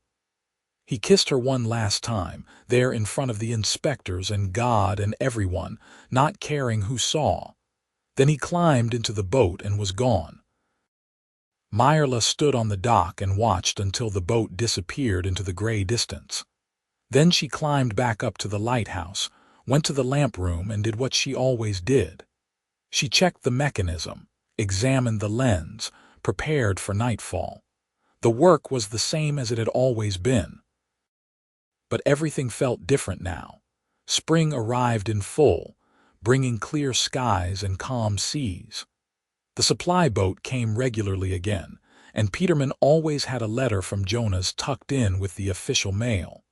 He kissed her one last time, there in front of the inspectors and God and everyone, not caring who saw. Then he climbed into the boat and was gone. Mirella stood on the dock and watched until the boat disappeared into the gray distance. Then she climbed back up to the lighthouse, went to the lamp room and did what she always did. She checked the mechanism, examined the lens, prepared for nightfall. The work was the same as it had always been. But everything felt different now. Spring arrived in full, bringing clear skies and calm seas. The supply boat came regularly again, and Peterman always had a letter from Jonas tucked in with the official mail.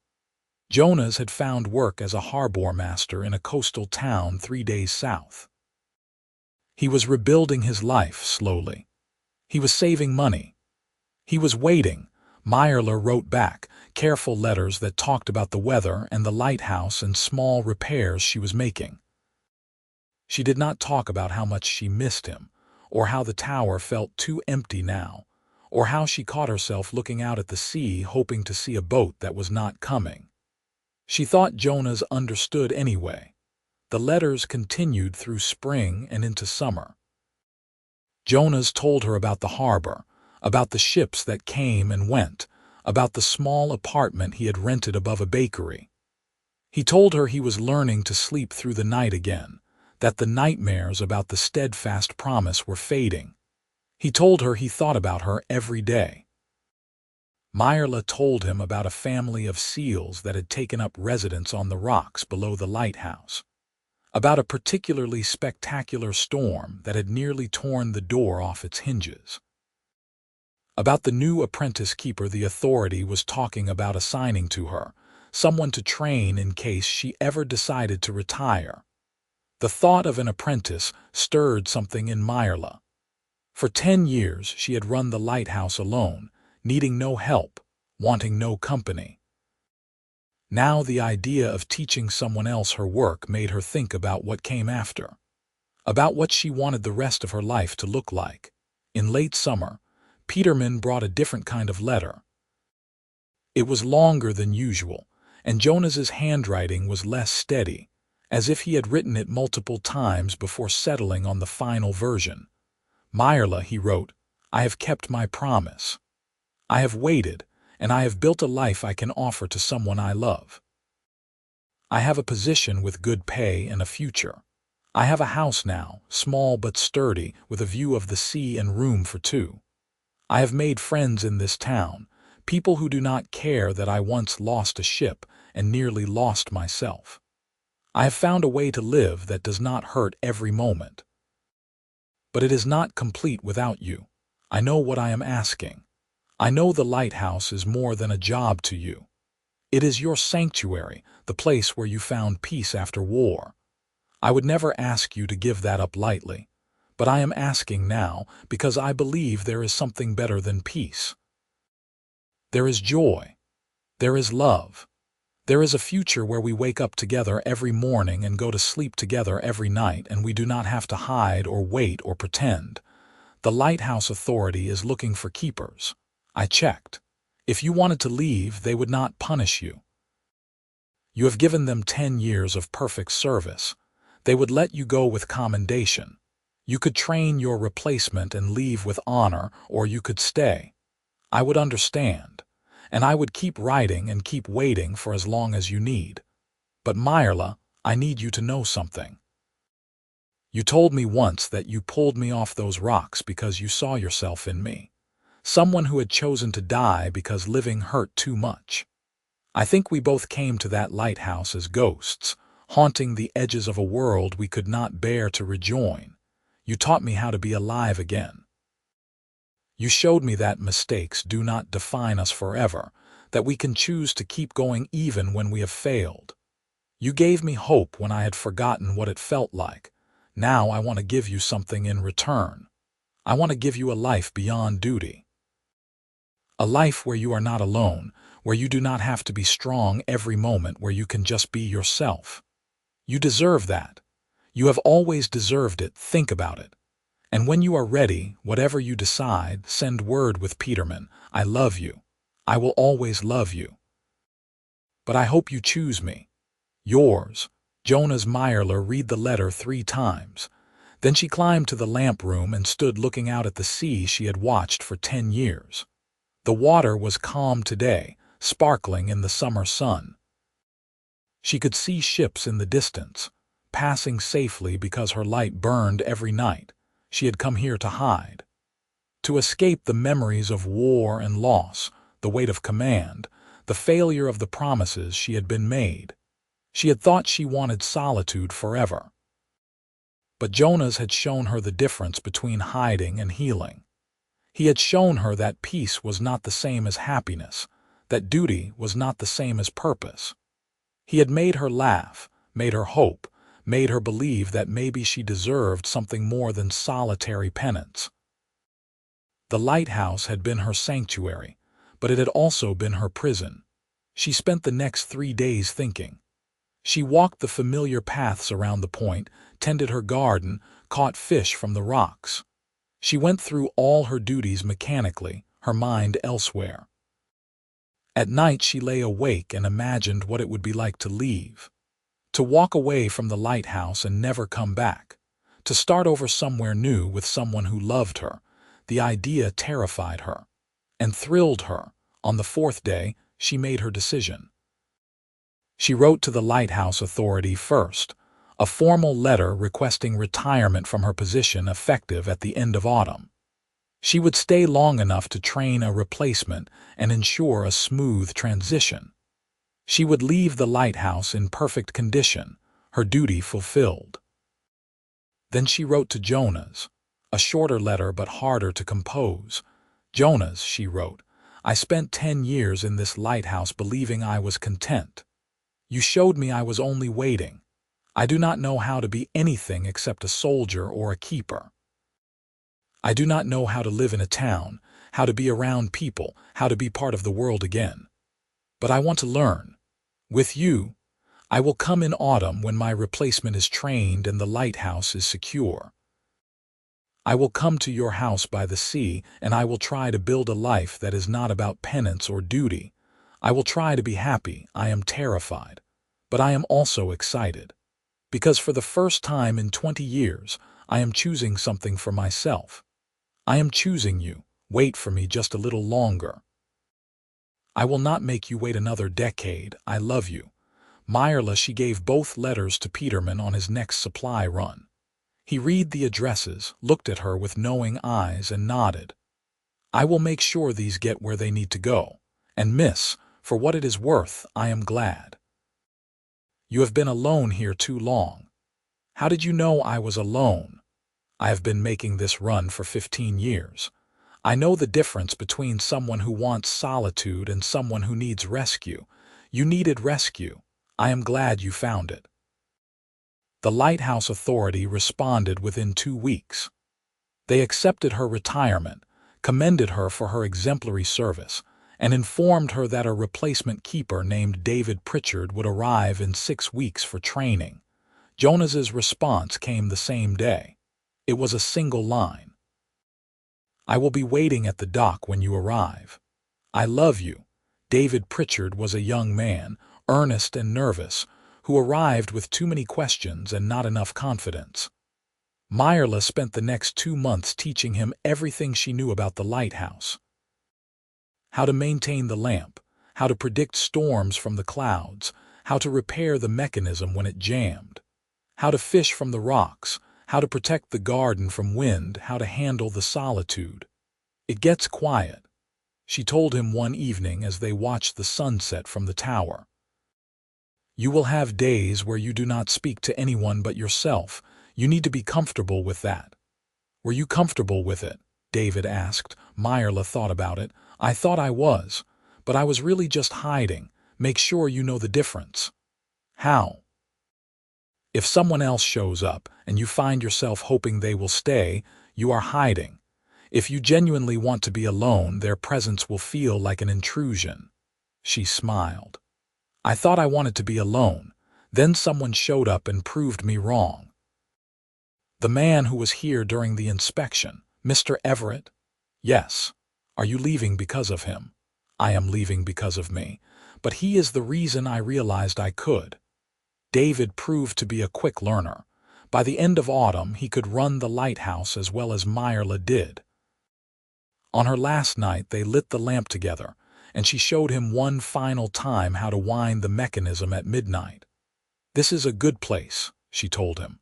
Jonas had found work as a harbor master in a coastal town 3 days south. He was rebuilding his life slowly. He was saving money. He was waiting. Mirella wrote back, careful letters that talked about the weather and the lighthouse and small repairs she was making. She did not talk about how much she missed him, or how the tower felt too empty now, or how she caught herself looking out at the sea hoping to see a boat that was not coming. She thought Jonas understood anyway. The letters continued through spring and into summer. Jonas told her about the harbor, about the ships that came and went, about the small apartment he had rented above a bakery. He told her he was learning to sleep through the night again, that the nightmares about the steadfast promise were fading. He told her he thought about her every day. Mirella told him about a family of seals that had taken up residence on the rocks below the lighthouse, about a particularly spectacular storm that had nearly torn the door off its hinges, about the new apprentice keeper the authority was talking about assigning to her, someone to train in case she ever decided to retire. The thought of an apprentice stirred something in Mirella. For 10 years she had run the lighthouse alone, needing no help, wanting no company. Now the idea of teaching someone else her work made her think about what came after, about what she wanted the rest of her life to look like. In late summer, Peterman brought a different kind of letter. It was longer than usual, and Jonas's handwriting was less steady, as if he had written it multiple times before settling on the final version. Mirella, he wrote, I have kept my promise. I have waited, and I have built a life I can offer to someone I love. I have a position with good pay and a future. I have a house now, small but sturdy, with a view of the sea and room for two. I have made friends in this town, people who do not care that I once lost a ship and nearly lost myself. I have found a way to live that does not hurt every moment. But it is not complete without you. I know what I am asking. I know the lighthouse is more than a job to you. It is your sanctuary, the place where you found peace after war. I would never ask you to give that up lightly, but I am asking now because I believe there is something better than peace. There is joy. There is love. There is a future where we wake up together every morning and go to sleep together every night, and we do not have to hide or wait or pretend. The Lighthouse Authority is looking for keepers. I checked. If you wanted to leave, they would not punish you. You have given them 10 years of perfect service. They would let you go with commendation. You could train your replacement and leave with honor, or you could stay. I would understand, and I would keep writing and keep waiting for as long as you need. But Mirella, I need you to know something. You told me once that you pulled me off those rocks because you saw yourself in me, someone who had chosen to die because living hurt too much. I think we both came to that lighthouse as ghosts, haunting the edges of a world we could not bear to rejoin. You taught me how to be alive again. You showed me that mistakes do not define us forever, that we can choose to keep going even when we have failed. You gave me hope when I had forgotten what it felt like. Now I want to give you something in return. I want to give you a life beyond duty. A life where you are not alone, where you do not have to be strong every moment, where you can just be yourself. You deserve that. You have always deserved it. Think about it. And when you are ready, whatever you decide, send word with Peterman. I love you. I will always love you. But I hope you choose me. Yours, Jonas. Mirella read the letter 3 times. Then she climbed to the lamp room and stood looking out at the sea she had watched for 10 years. The water was calm today, sparkling in the summer sun. She could see ships in the distance, passing safely because her light burned every night. She had come here to hide, to escape the memories of war and loss, the weight of command, the failure of the promises she had been made. She had thought she wanted solitude forever. But Jonas had shown her the difference between hiding and healing. He had shown her that peace was not the same as happiness, that duty was not the same as purpose. He had made her laugh, made her hope, made her believe that maybe she deserved something more than solitary penance. The lighthouse had been her sanctuary, but it had also been her prison. She spent the next 3 days thinking. She walked the familiar paths around the point, tended her garden, caught fish from the rocks. She went through all her duties mechanically, her mind elsewhere. At night she lay awake and imagined what it would be like to leave. To walk away from the lighthouse and never come back. To start over somewhere new with someone who loved her. The idea terrified her and thrilled her. On the 4th day, she made her decision. She wrote to the Lighthouse Authority first, a formal letter requesting retirement from her position effective at the end of autumn. She would stay long enough to train a replacement and ensure a smooth transition. She would leave the lighthouse in perfect condition, her duty fulfilled. Then she wrote to Jonas, a shorter letter but harder to compose. "Jonas," she wrote, "I spent 10 years in this lighthouse believing I was content. You showed me I was only waiting. I do not know how to be anything except a soldier or a keeper. I do not know how to live in a town, how to be around people, how to be part of the world again. But I want to learn. With you, I will come in autumn when my replacement is trained and the lighthouse is secure. I will come to your house by the sea, and I will try to build a life that is not about penance or duty. I will try to be happy. I am terrified, but I am also excited. Because for the first time in 20 years, I am choosing something for myself. I am choosing you. Wait for me just a little longer. I will not make you wait another decade. I love you." Mirella. She gave both letters to Peterman on his next supply run. He read the addresses, looked at her with knowing eyes, and nodded. "I will make sure these get where they need to go. And miss, for what it is worth, I am glad. You have been alone here too long." "How did you know I was alone?" "I have been making this run for 15 years. I know the difference between someone who wants solitude and someone who needs rescue. You needed rescue. I am glad you found it." The Lighthouse Authority responded within 2 weeks. They accepted her retirement, commended her for her exemplary service, and informed her that a replacement keeper named David Pritchard would arrive in 6 weeks for training. Jonas's response came the same day. It was a single line. "I will be waiting at the dock when you arrive. I love you." David Pritchard was a young man, earnest and nervous, who arrived with too many questions and not enough confidence. Mirella spent the next 2 months teaching him everything she knew about the lighthouse. How to maintain the lamp, how to predict storms from the clouds, how to repair the mechanism when it jammed, how to fish from the rocks, how to protect the garden from wind, how to handle the solitude. "It gets quiet," she told him one evening as they watched the sunset from the tower. "You will have days where you do not speak to anyone but yourself. You need to be comfortable with that." "Were you comfortable with it?" David asked. Mirella thought about it. "I thought I was, but I was really just hiding. Make sure you know the difference." "How?" "If someone else shows up and you find yourself hoping they will stay, you are hiding. If you genuinely want to be alone, their presence will feel like an intrusion." She smiled. "I thought I wanted to be alone. Then someone showed up and proved me wrong." "The man who was here during the inspection, Mr. Everett?" "Yes." "Are you leaving because of him?" "I am leaving because of me, but he is the reason I realized I could." David proved to be a quick learner. By the end of autumn, he could run the lighthouse as well as Mirella did. On her last night, they lit the lamp together, and she showed him one final time how to wind the mechanism at midnight. "This is a good place," she told him.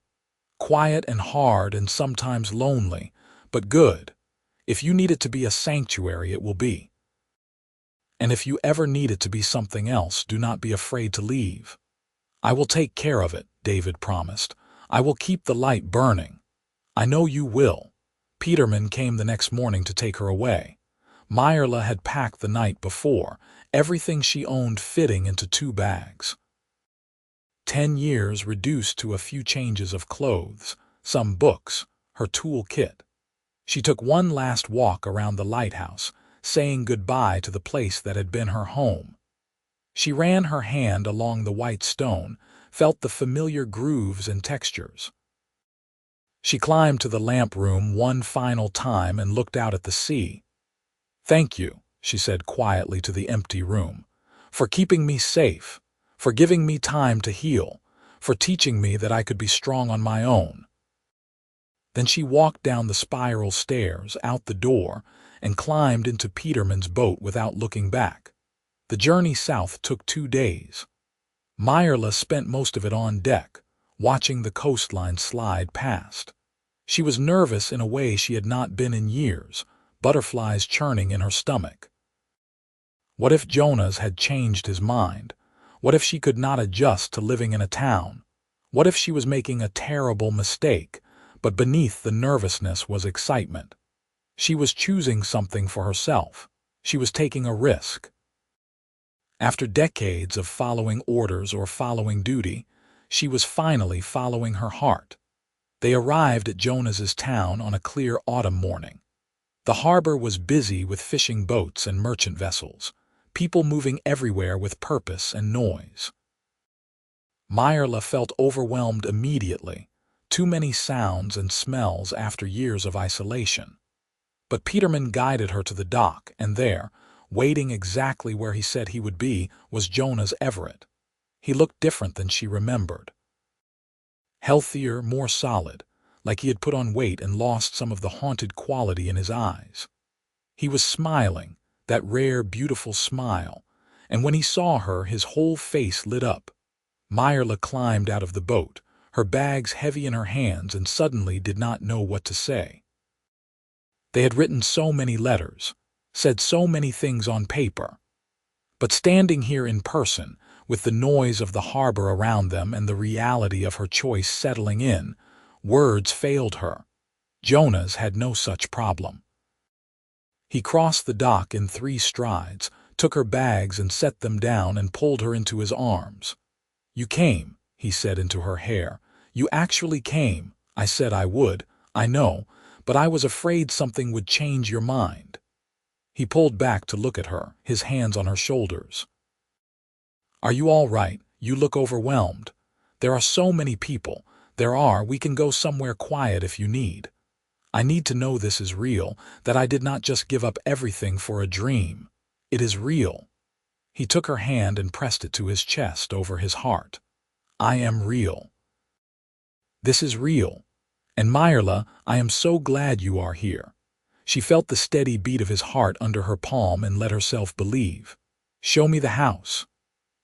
"Quiet and hard and sometimes lonely, but good. If you need it to be a sanctuary, it will be. And if you ever need it to be something else, do not be afraid to leave." "I will take care of it," David promised. "I will keep the light burning." "I know you will." Peterman came the next morning to take her away. Mirella had packed the night before, everything she owned fitting into 2 bags. 10 years reduced to a few changes of clothes, some books, her tool kit. She took one last walk around the lighthouse, saying goodbye to the place that had been her home. She ran her hand along the white stone, felt the familiar grooves and textures. She climbed to the lamp room one final time and looked out at the sea. "Thank you," she said quietly to the empty room, "for keeping me safe, for giving me time to heal, for teaching me that I could be strong on my own." Then she walked down the spiral stairs, out the door, and climbed into Peterman's boat without looking back. The journey south took 2 days. Mirella spent most of it on deck, watching the coastline slide past. She was nervous in a way she had not been in years, butterflies churning in her stomach. What if Jonas had changed his mind? What if she could not adjust to living in a town? What if she was making a terrible mistake, but beneath the nervousness was excitement? She was choosing something for herself. She was taking a risk. After decades of following orders or following duty, she was finally following her heart. They arrived at Jonas's town on a clear autumn morning. The harbor was busy with fishing boats and merchant vessels, people moving everywhere with purpose and noise. Mirella felt overwhelmed immediately, too many sounds and smells after years of isolation. But Peterman guided her to the dock, and there, waiting exactly where he said he would be, was Jonas Everett. He looked different than she remembered. Healthier, more solid, like he had put on weight and lost some of the haunted quality in his eyes. He was smiling, that rare, beautiful smile, and when he saw her, his whole face lit up. Mirella climbed out of the boat, her bags heavy in her hands, and suddenly did not know what to say. They had written so many letters, said so many things on paper. But standing here in person, with the noise of the harbor around them and the reality of her choice settling in, words failed her. Jonas had no such problem. He crossed the dock in 3 strides, took her bags and set them down and pulled her into his arms. "You came," he said into her hair. "You actually came. I said I would, I know, but I was afraid something would change your mind." He pulled back to look at her, his hands on her shoulders. "Are you all right? You look overwhelmed. There are so many people. We can go somewhere quiet if you need. I need to know this is real, that I did not just give up everything for a dream. It is real." He took her hand and pressed it to his chest over his heart. "I am real. This is real. And Mirella, I am so glad you are here." She felt the steady beat of his heart under her palm and let herself believe. "Show me the house."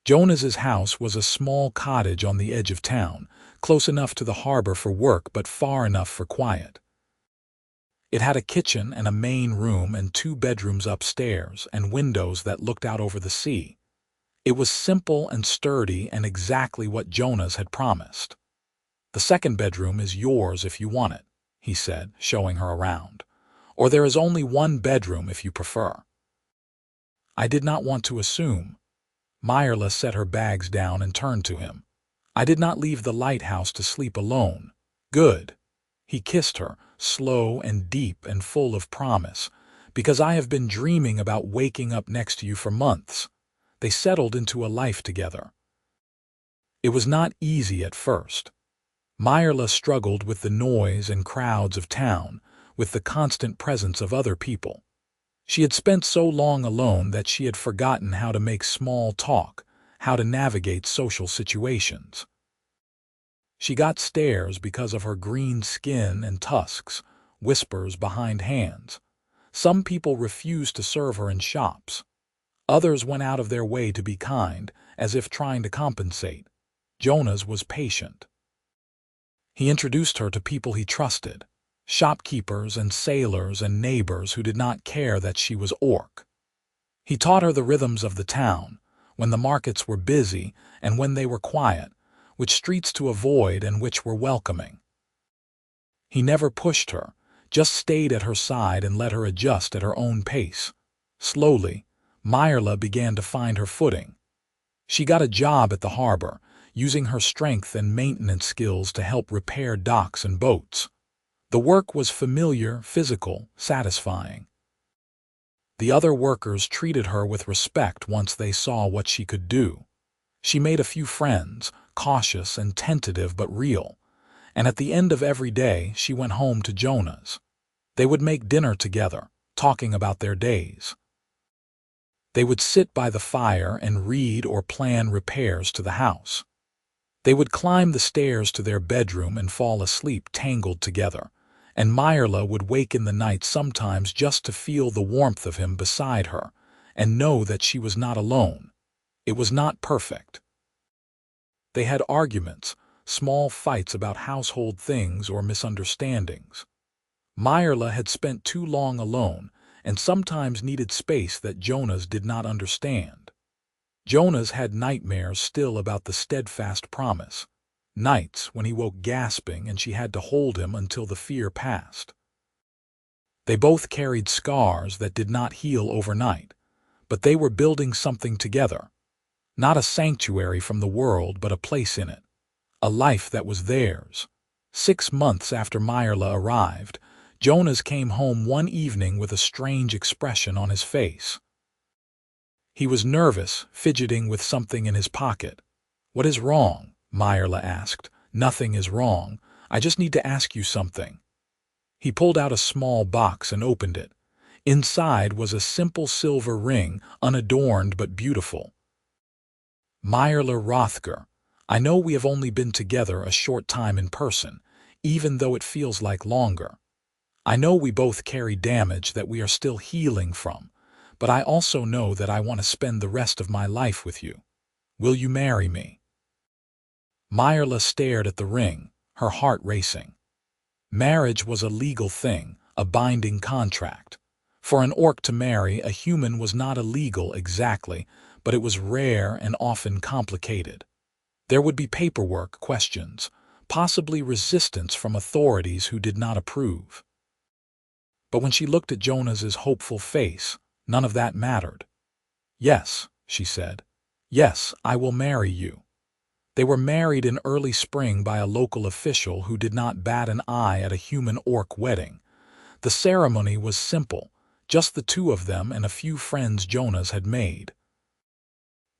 Jonas's house was a small cottage on the edge of town, close enough to the harbor for work but far enough for quiet. It had a kitchen and a main room and 2 bedrooms upstairs and windows that looked out over the sea. It was simple and sturdy and exactly what Jonas had promised. "The 2nd bedroom is yours if you want it," he said, showing her around. "Or there is only 1 bedroom if you prefer." "I did not want to assume." Mirella set her bags down and turned to him. "I did not leave the lighthouse to sleep alone." "Good." He kissed her, slow and deep and full of promise, "because I have been dreaming about waking up next to you for months." They settled into a life together. It was not easy at first. Mirella struggled with the noise and crowds of town, with the constant presence of other people. She had spent so long alone that she had forgotten how to make small talk, how to navigate social situations. She got stares because of her green skin and tusks, whispers behind hands. Some people refused to serve her in shops. Others went out of their way to be kind, as if trying to compensate. Jonas was patient. He introduced her to people he trusted, shopkeepers and sailors and neighbors who did not care that she was orc. He taught her the rhythms of the town, when the markets were busy and when they were quiet, which streets to avoid and which were welcoming. He never pushed her, just stayed at her side and let her adjust at her own pace. Slowly, Mirella began to find her footing. She got a job at the harbor, using her strength and maintenance skills to help repair docks and boats. The work was familiar, physical, satisfying. The other workers treated her with respect once they saw what she could do. She made a few friends, cautious and tentative but real, and at the end of every day she went home to Jonas. They would make dinner together, talking about their days. They would sit by the fire and read or plan repairs to the house. They would climb the stairs to their bedroom and fall asleep tangled together, and Mirella would wake in the night sometimes just to feel the warmth of him beside her and know that she was not alone. It was not perfect. They had arguments, small fights about household things or misunderstandings. Mirella had spent too long alone and sometimes needed space that Jonas did not understand. Jonas had nightmares still about the steadfast promise. nights when he woke gasping and she had to hold him until the fear passed. They both carried scars that did not heal overnight, but they were building something together. Not a sanctuary from the world, but a place in it. A life that was theirs. 6 months after Mirella arrived, Jonas came home one evening with a strange expression on his face. He was nervous, fidgeting with something in his pocket. "What is wrong?" Mirella asked. "Nothing is wrong. I just need to ask you something." He pulled out a small box and opened it. Inside was a simple silver ring, unadorned but beautiful. "Mirella Rothgar, I know we have only been together a short time in person, even though it feels like longer. I know we both carry damage that we are still healing from, but I also know that I want to spend the rest of my life with you. Will you marry me?" Mirella stared at the ring, her heart racing. Marriage was a legal thing, a binding contract. For an orc to marry a human was not illegal exactly, but it was rare and often complicated. There would be paperwork, questions, possibly resistance from authorities who did not approve. But when she looked at Jonas's hopeful face, none of that mattered. "Yes," she said. "Yes, I will marry you." They were married in early spring by a local official who did not bat an eye at a human-orc wedding. The ceremony was simple, just the two of them and a few friends Jonas had made.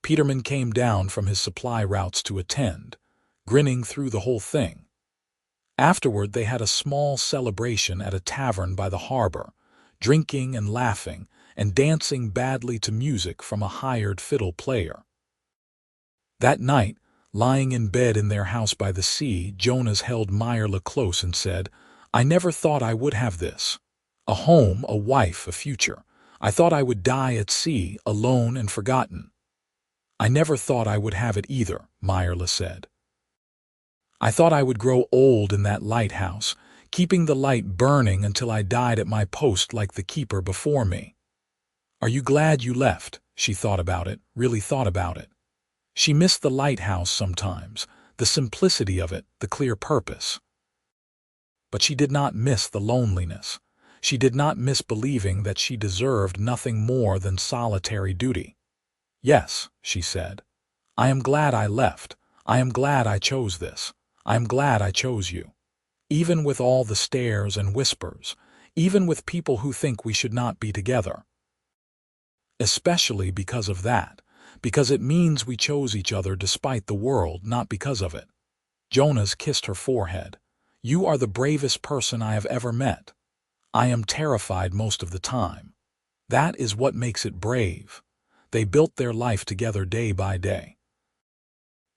Peterman came down from his supply routes to attend, grinning through the whole thing. Afterward they had a small celebration at a tavern by the harbor, drinking and laughing and dancing badly to music from a hired fiddle player. That night, lying in bed in their house by the sea, Jonas held Mirella close and said, "I never thought I would have this. A home, a wife, a future. I thought I would die at sea, alone and forgotten." "I never thought I would have it either," Mirella said. "I thought I would grow old in that lighthouse, keeping the light burning until I died at my post like the keeper before me." "Are you glad you left?" She thought about it, really thought about it. She missed the lighthouse sometimes, the simplicity of it, the clear purpose. But she did not miss the loneliness. She did not miss believing that she deserved nothing more than solitary duty. "Yes," she said. "I am glad I left. I am glad I chose this. I am glad I chose you. Even with all the stares and whispers, even with people who think we should not be together. Especially because of that, because it means we chose each other despite the world, not because of it." Jonas kissed her forehead. "You are the bravest person I have ever met. I am terrified most of the time. That is what makes it brave." They built their life together day by day.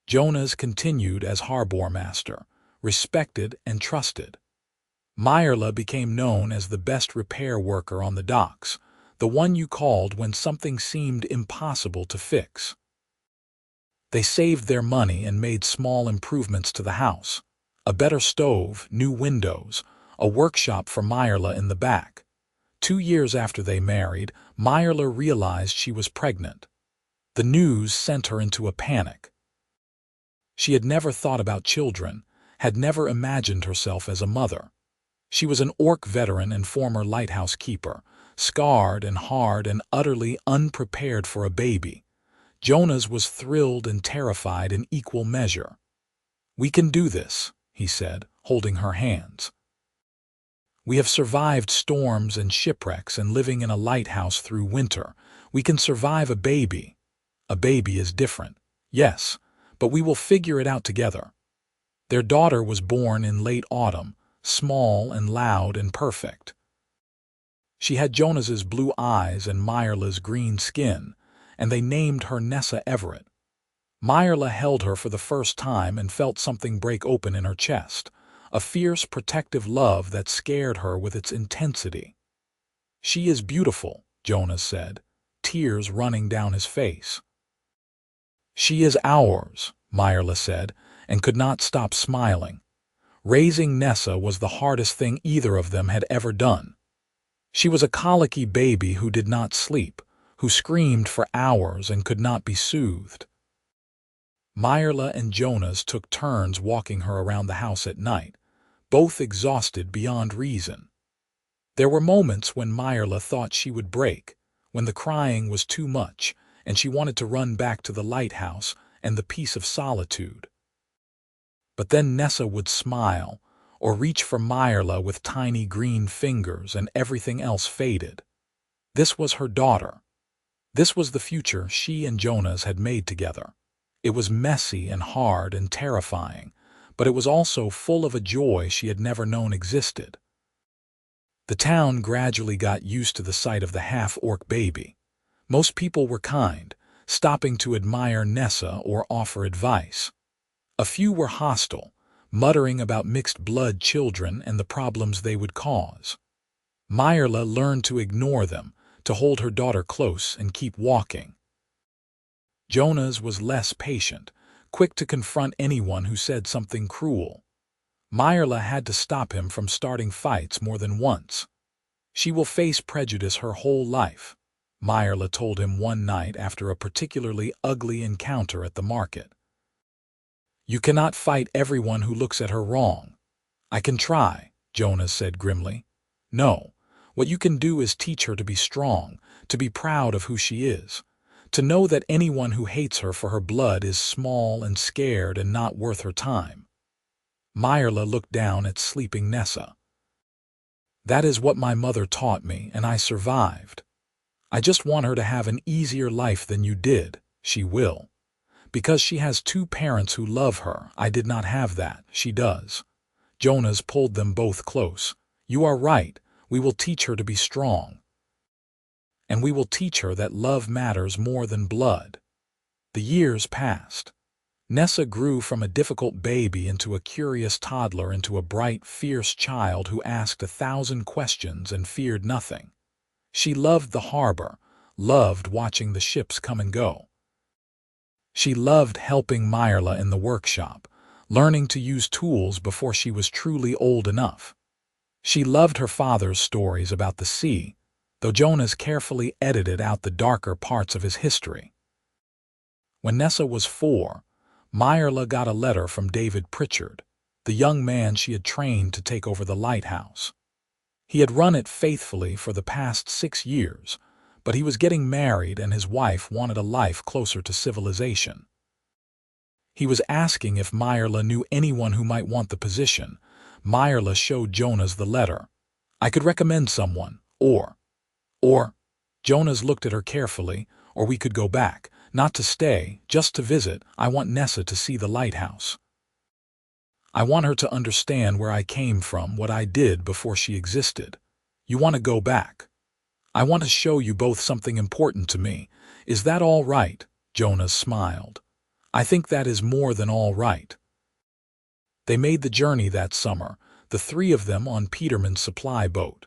Jonas continued as harbor master, respected and trusted. Mirella became known as the best repair worker on the docks, the one you called when something seemed impossible to fix. They saved their money and made small improvements to the house. A better stove, new windows, a workshop for Mirella in the back. 2 years after they married, Mirella realized she was pregnant. The news sent her into a panic. She had never thought about children, had never imagined herself as a mother. She was an orc veteran and former lighthouse keeper, scarred and hard and utterly unprepared for a baby. Jonas was thrilled and terrified in equal measure. "We can do this," he said, holding her hands. "We have survived storms and shipwrecks and living in a lighthouse through winter. We can survive a baby. A baby is different, yes, but we will figure it out together." Their daughter was born in late autumn, small and loud and perfect. She had Jonas's blue eyes and Mirella's green skin, and they named her Jonas Everett. Mirella held her for the first time and felt something break open in her chest, a fierce, protective love that scared her with its intensity. "She is beautiful," Jonas said, tears running down his face. "She is ours," Mirella said, and could not stop smiling. Raising Nessa was the hardest thing either of them had ever done. She was a colicky baby who did not sleep, who screamed for hours and could not be soothed. Mirella and Jonas took turns walking her around the house at night, both exhausted beyond reason. There were moments when Mirella thought she would break, when the crying was too much, and she wanted to run back to the lighthouse and the peace of solitude. But then Nessa would smile, or reach for Mirella with tiny green fingers, and everything else faded. This was her daughter. This was the future she and Jonas had made together. It was messy and hard and terrifying, but it was also full of a joy she had never known existed. The town gradually got used to the sight of the half-orc baby. Most people were kind, stopping to admire Nessa or offer advice. A few were hostile, muttering about mixed-blood children and the problems they would cause. Mirella learned to ignore them, to hold her daughter close and keep walking. Jonas was less patient, quick to confront anyone who said something cruel. Mirella had to stop him from starting fights more than once. "She will face prejudice her whole life," Mirella told him one night after a particularly ugly encounter at the market. "You cannot fight everyone who looks at her wrong." "I can try," Jonas said grimly. "No, what you can do is teach her to be strong, to be proud of who she is, to know that anyone who hates her for her blood is small and scared and not worth her time." Mirella looked down at sleeping Nessa. "That is what my mother taught me, and I survived. I just want her to have an easier life than you did. She will. Because she has two parents who love her. I did not have that. She does." Jonas pulled them both close. "You are right. We will teach her to be strong. And we will teach her that love matters more than blood." The years passed. Nessa grew from a difficult baby into a curious toddler, into a bright, fierce child who asked 1,000 questions and feared nothing. She loved the harbor, loved watching the ships come and go. She loved helping Mirella in the workshop, learning to use tools before she was truly old enough. She loved her father's stories about the sea, though Jonas carefully edited out the darker parts of his history. When Nessa was 4, Mirella got a letter from David Pritchard, the young man she had trained to take over the lighthouse. He had run it faithfully for the past 6 years, but he was getting married and his wife wanted a life closer to civilization. He was asking if Mirella knew anyone who might want the position. Mirella showed Jonas the letter. "I could recommend someone, or, Jonas looked at her carefully, "or we could go back, not to stay, just to visit. I want Nessa to see the lighthouse. I want her to understand where I came from, what I did before she existed. You want to go back? I want to show you both something important to me. Is that all right?" Jonas smiled. "I think that is more than all right." They made the journey that summer, the 3 of them on Peterman's supply boat.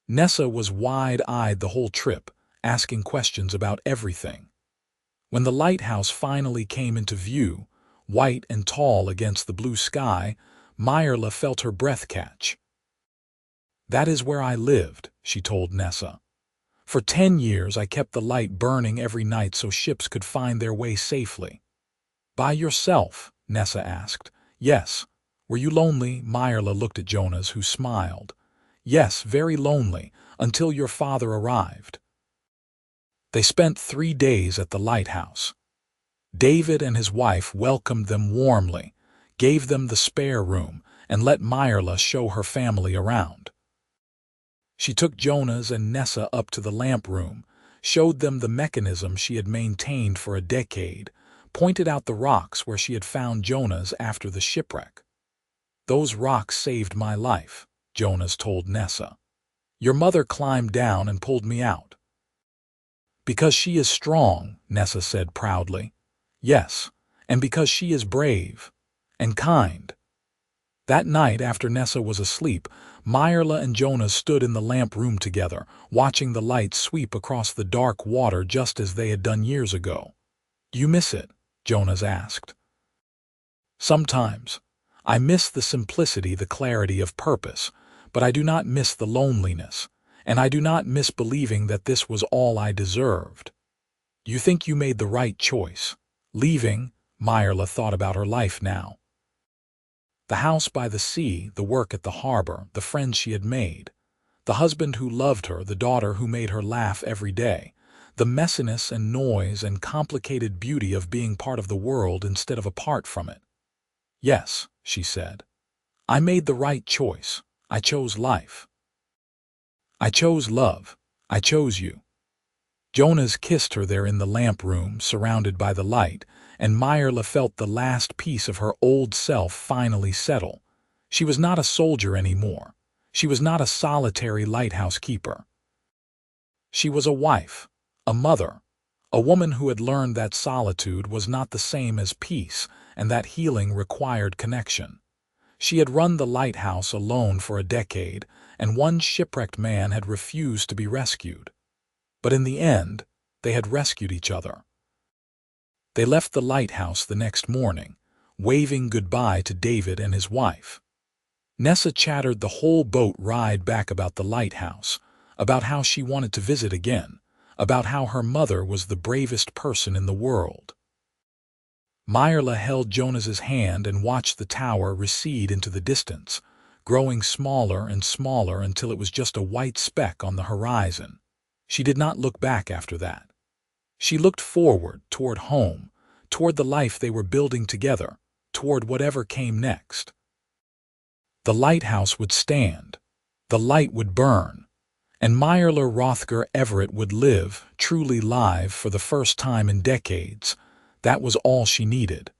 Nessa was wide-eyed the whole trip, asking questions about everything. When the lighthouse finally came into view, white and tall against the blue sky, Mirella felt her breath catch. "That is where I lived," she told Nessa. "For 10 years I kept the light burning every night so ships could find their way safely." "By yourself?" Nessa asked. "Yes." "Were you lonely?" Mirella looked at Jonas, who smiled. "Yes, very lonely, until your father arrived." They spent 3 days at the lighthouse. David and his wife welcomed them warmly, gave them the spare room, and let Mirella show her family around. She took Jonas and Nessa up to the lamp room, showed them the mechanism she had maintained for a decade, pointed out the rocks where she had found Jonas after the shipwreck. "Those rocks saved my life," Jonas told Nessa. "Your mother climbed down and pulled me out." "Because she is strong," Nessa said proudly. "Yes, and because she is brave and kind." That night, after Nessa was asleep, Mirella and Jonas stood in the lamp room together, watching the light sweep across the dark water just as they had done years ago. "You miss it?" Jonas asked. "Sometimes. I miss the simplicity, the clarity of purpose, but I do not miss the loneliness, and I do not miss believing that this was all I deserved." "You think you made the right choice? Leaving?" Mirella thought about her life now. The house by the sea, the work at the harbor, the friends she had made, the husband who loved her, the daughter who made her laugh every day, the messiness and noise and complicated beauty of being part of the world instead of apart from it. "Yes," she said. "I made the right choice. I chose life. I chose love. I chose you." Jonas kissed her there in the lamp room, surrounded by the light, and Mirella felt the last piece of her old self finally settle. She was not a soldier anymore. She was not a solitary lighthouse keeper. She was a wife, a mother, a woman who had learned that solitude was not the same as peace and that healing required connection. She had run the lighthouse alone for a decade, and one shipwrecked man had refused to be rescued. But in the end, they had rescued each other. They left the lighthouse the next morning, waving goodbye to David and his wife. Nessa chattered the whole boat ride back about the lighthouse, about how she wanted to visit again, about how her mother was the bravest person in the world. Mirella held Jonas's hand and watched the tower recede into the distance, growing smaller and smaller until it was just a white speck on the horizon. She did not look back after that. She looked forward, toward home, toward the life they were building together, toward whatever came next. The lighthouse would stand, the light would burn, and Mirella Rothgar Everett would live, truly live, for the first time in decades. That was all she needed.